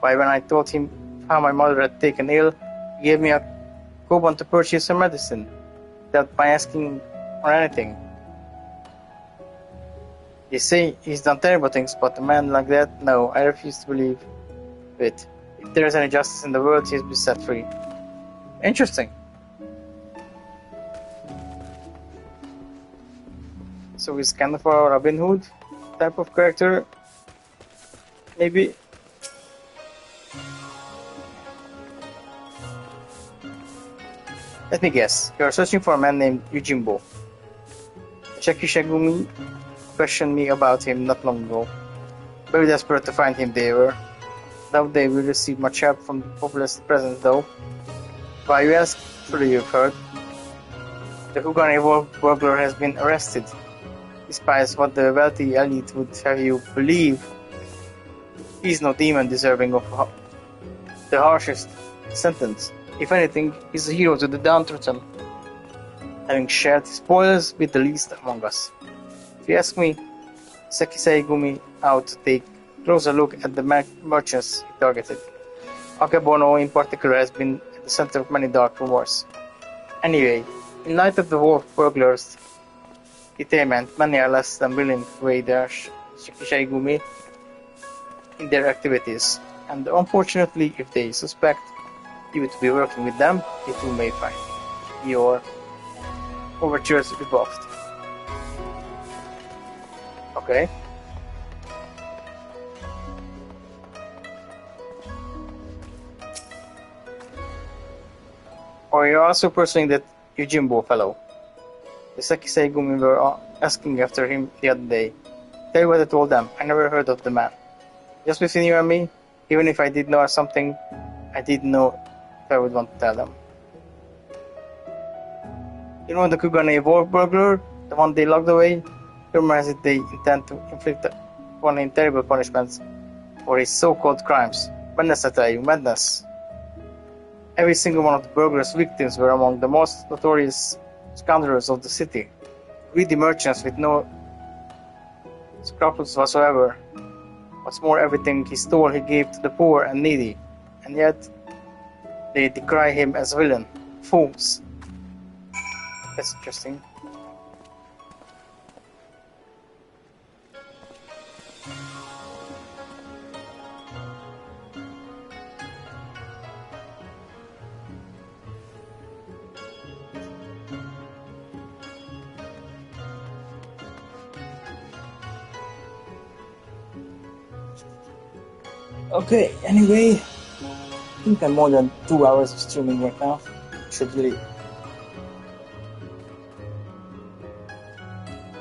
Why, when I told him how my mother had taken ill, he gave me a koban to purchase her medicine. That by asking for anything. You say he's done terrible things, but a man like that, no, I refuse to believe it. If there is any justice in the world, he's been set free. Interesting. So he's kind of a Robin Hood type of character, maybe. Let me guess, you are searching for a man named Yojimbo. Shakishagumi questioned me about him not long ago. Very desperate to find him they were. Doubt they will receive much help from the populace presence though. Why you ask? Surely you've heard. The Kugane burglar has been arrested. Despite what the wealthy elite would have you believe, he is no demon deserving of the harshest sentence. If anything, he's a hero to the downtrodden, having shared his spoils with the least among us. If you ask me, Sekisei Gumi out to take a closer look at the merchants he targeted. Akebono in particular has been at the center of many dark rumors. Anyway, in light of the wolf burglars' detainment, many are less than willing to aid their Sekisei Gumi in their activities, and unfortunately, if they suspect you to be working with them, it too may find your overtures rebuffed. Okay. Or you're also pursuing that Yojimbo fellow. The Sekisei Gumi were asking after him the other day. Tell you what I told them, I never heard of the man. Just between you and me, even if I did know something, I didn't know if I would want to tell them. You know the Kugane wolf burglar, the one they locked away? Rumor has it they intend to inflict upon him terrible punishments for his so-called crimes. Madness, I tell you, madness. Every single one of the burglar's victims were among the most notorious scoundrels of the city. Greedy merchants with no scruples whatsoever. What's more, everything he stole he gave to the poor and needy. And yet, they decry him as a villain. Fools. That's interesting. Okay, anyway, I think I'm more than 2 hours of streaming right now. Should really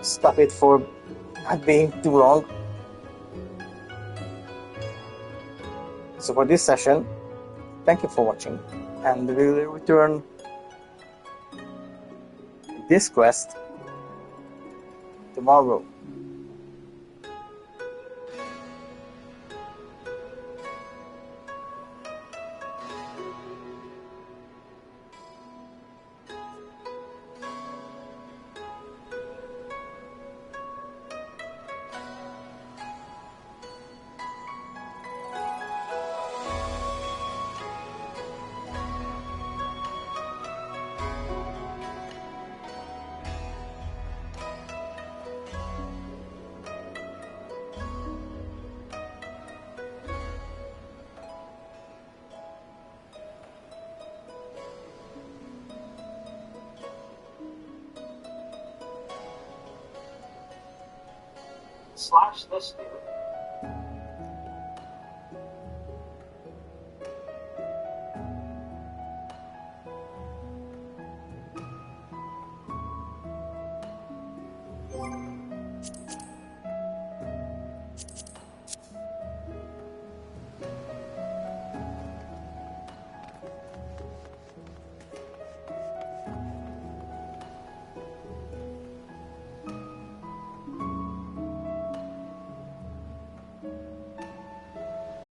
stop it for not being too long. So for this session, thank you for watching, and we'll return this quest tomorrow. Slash this dude.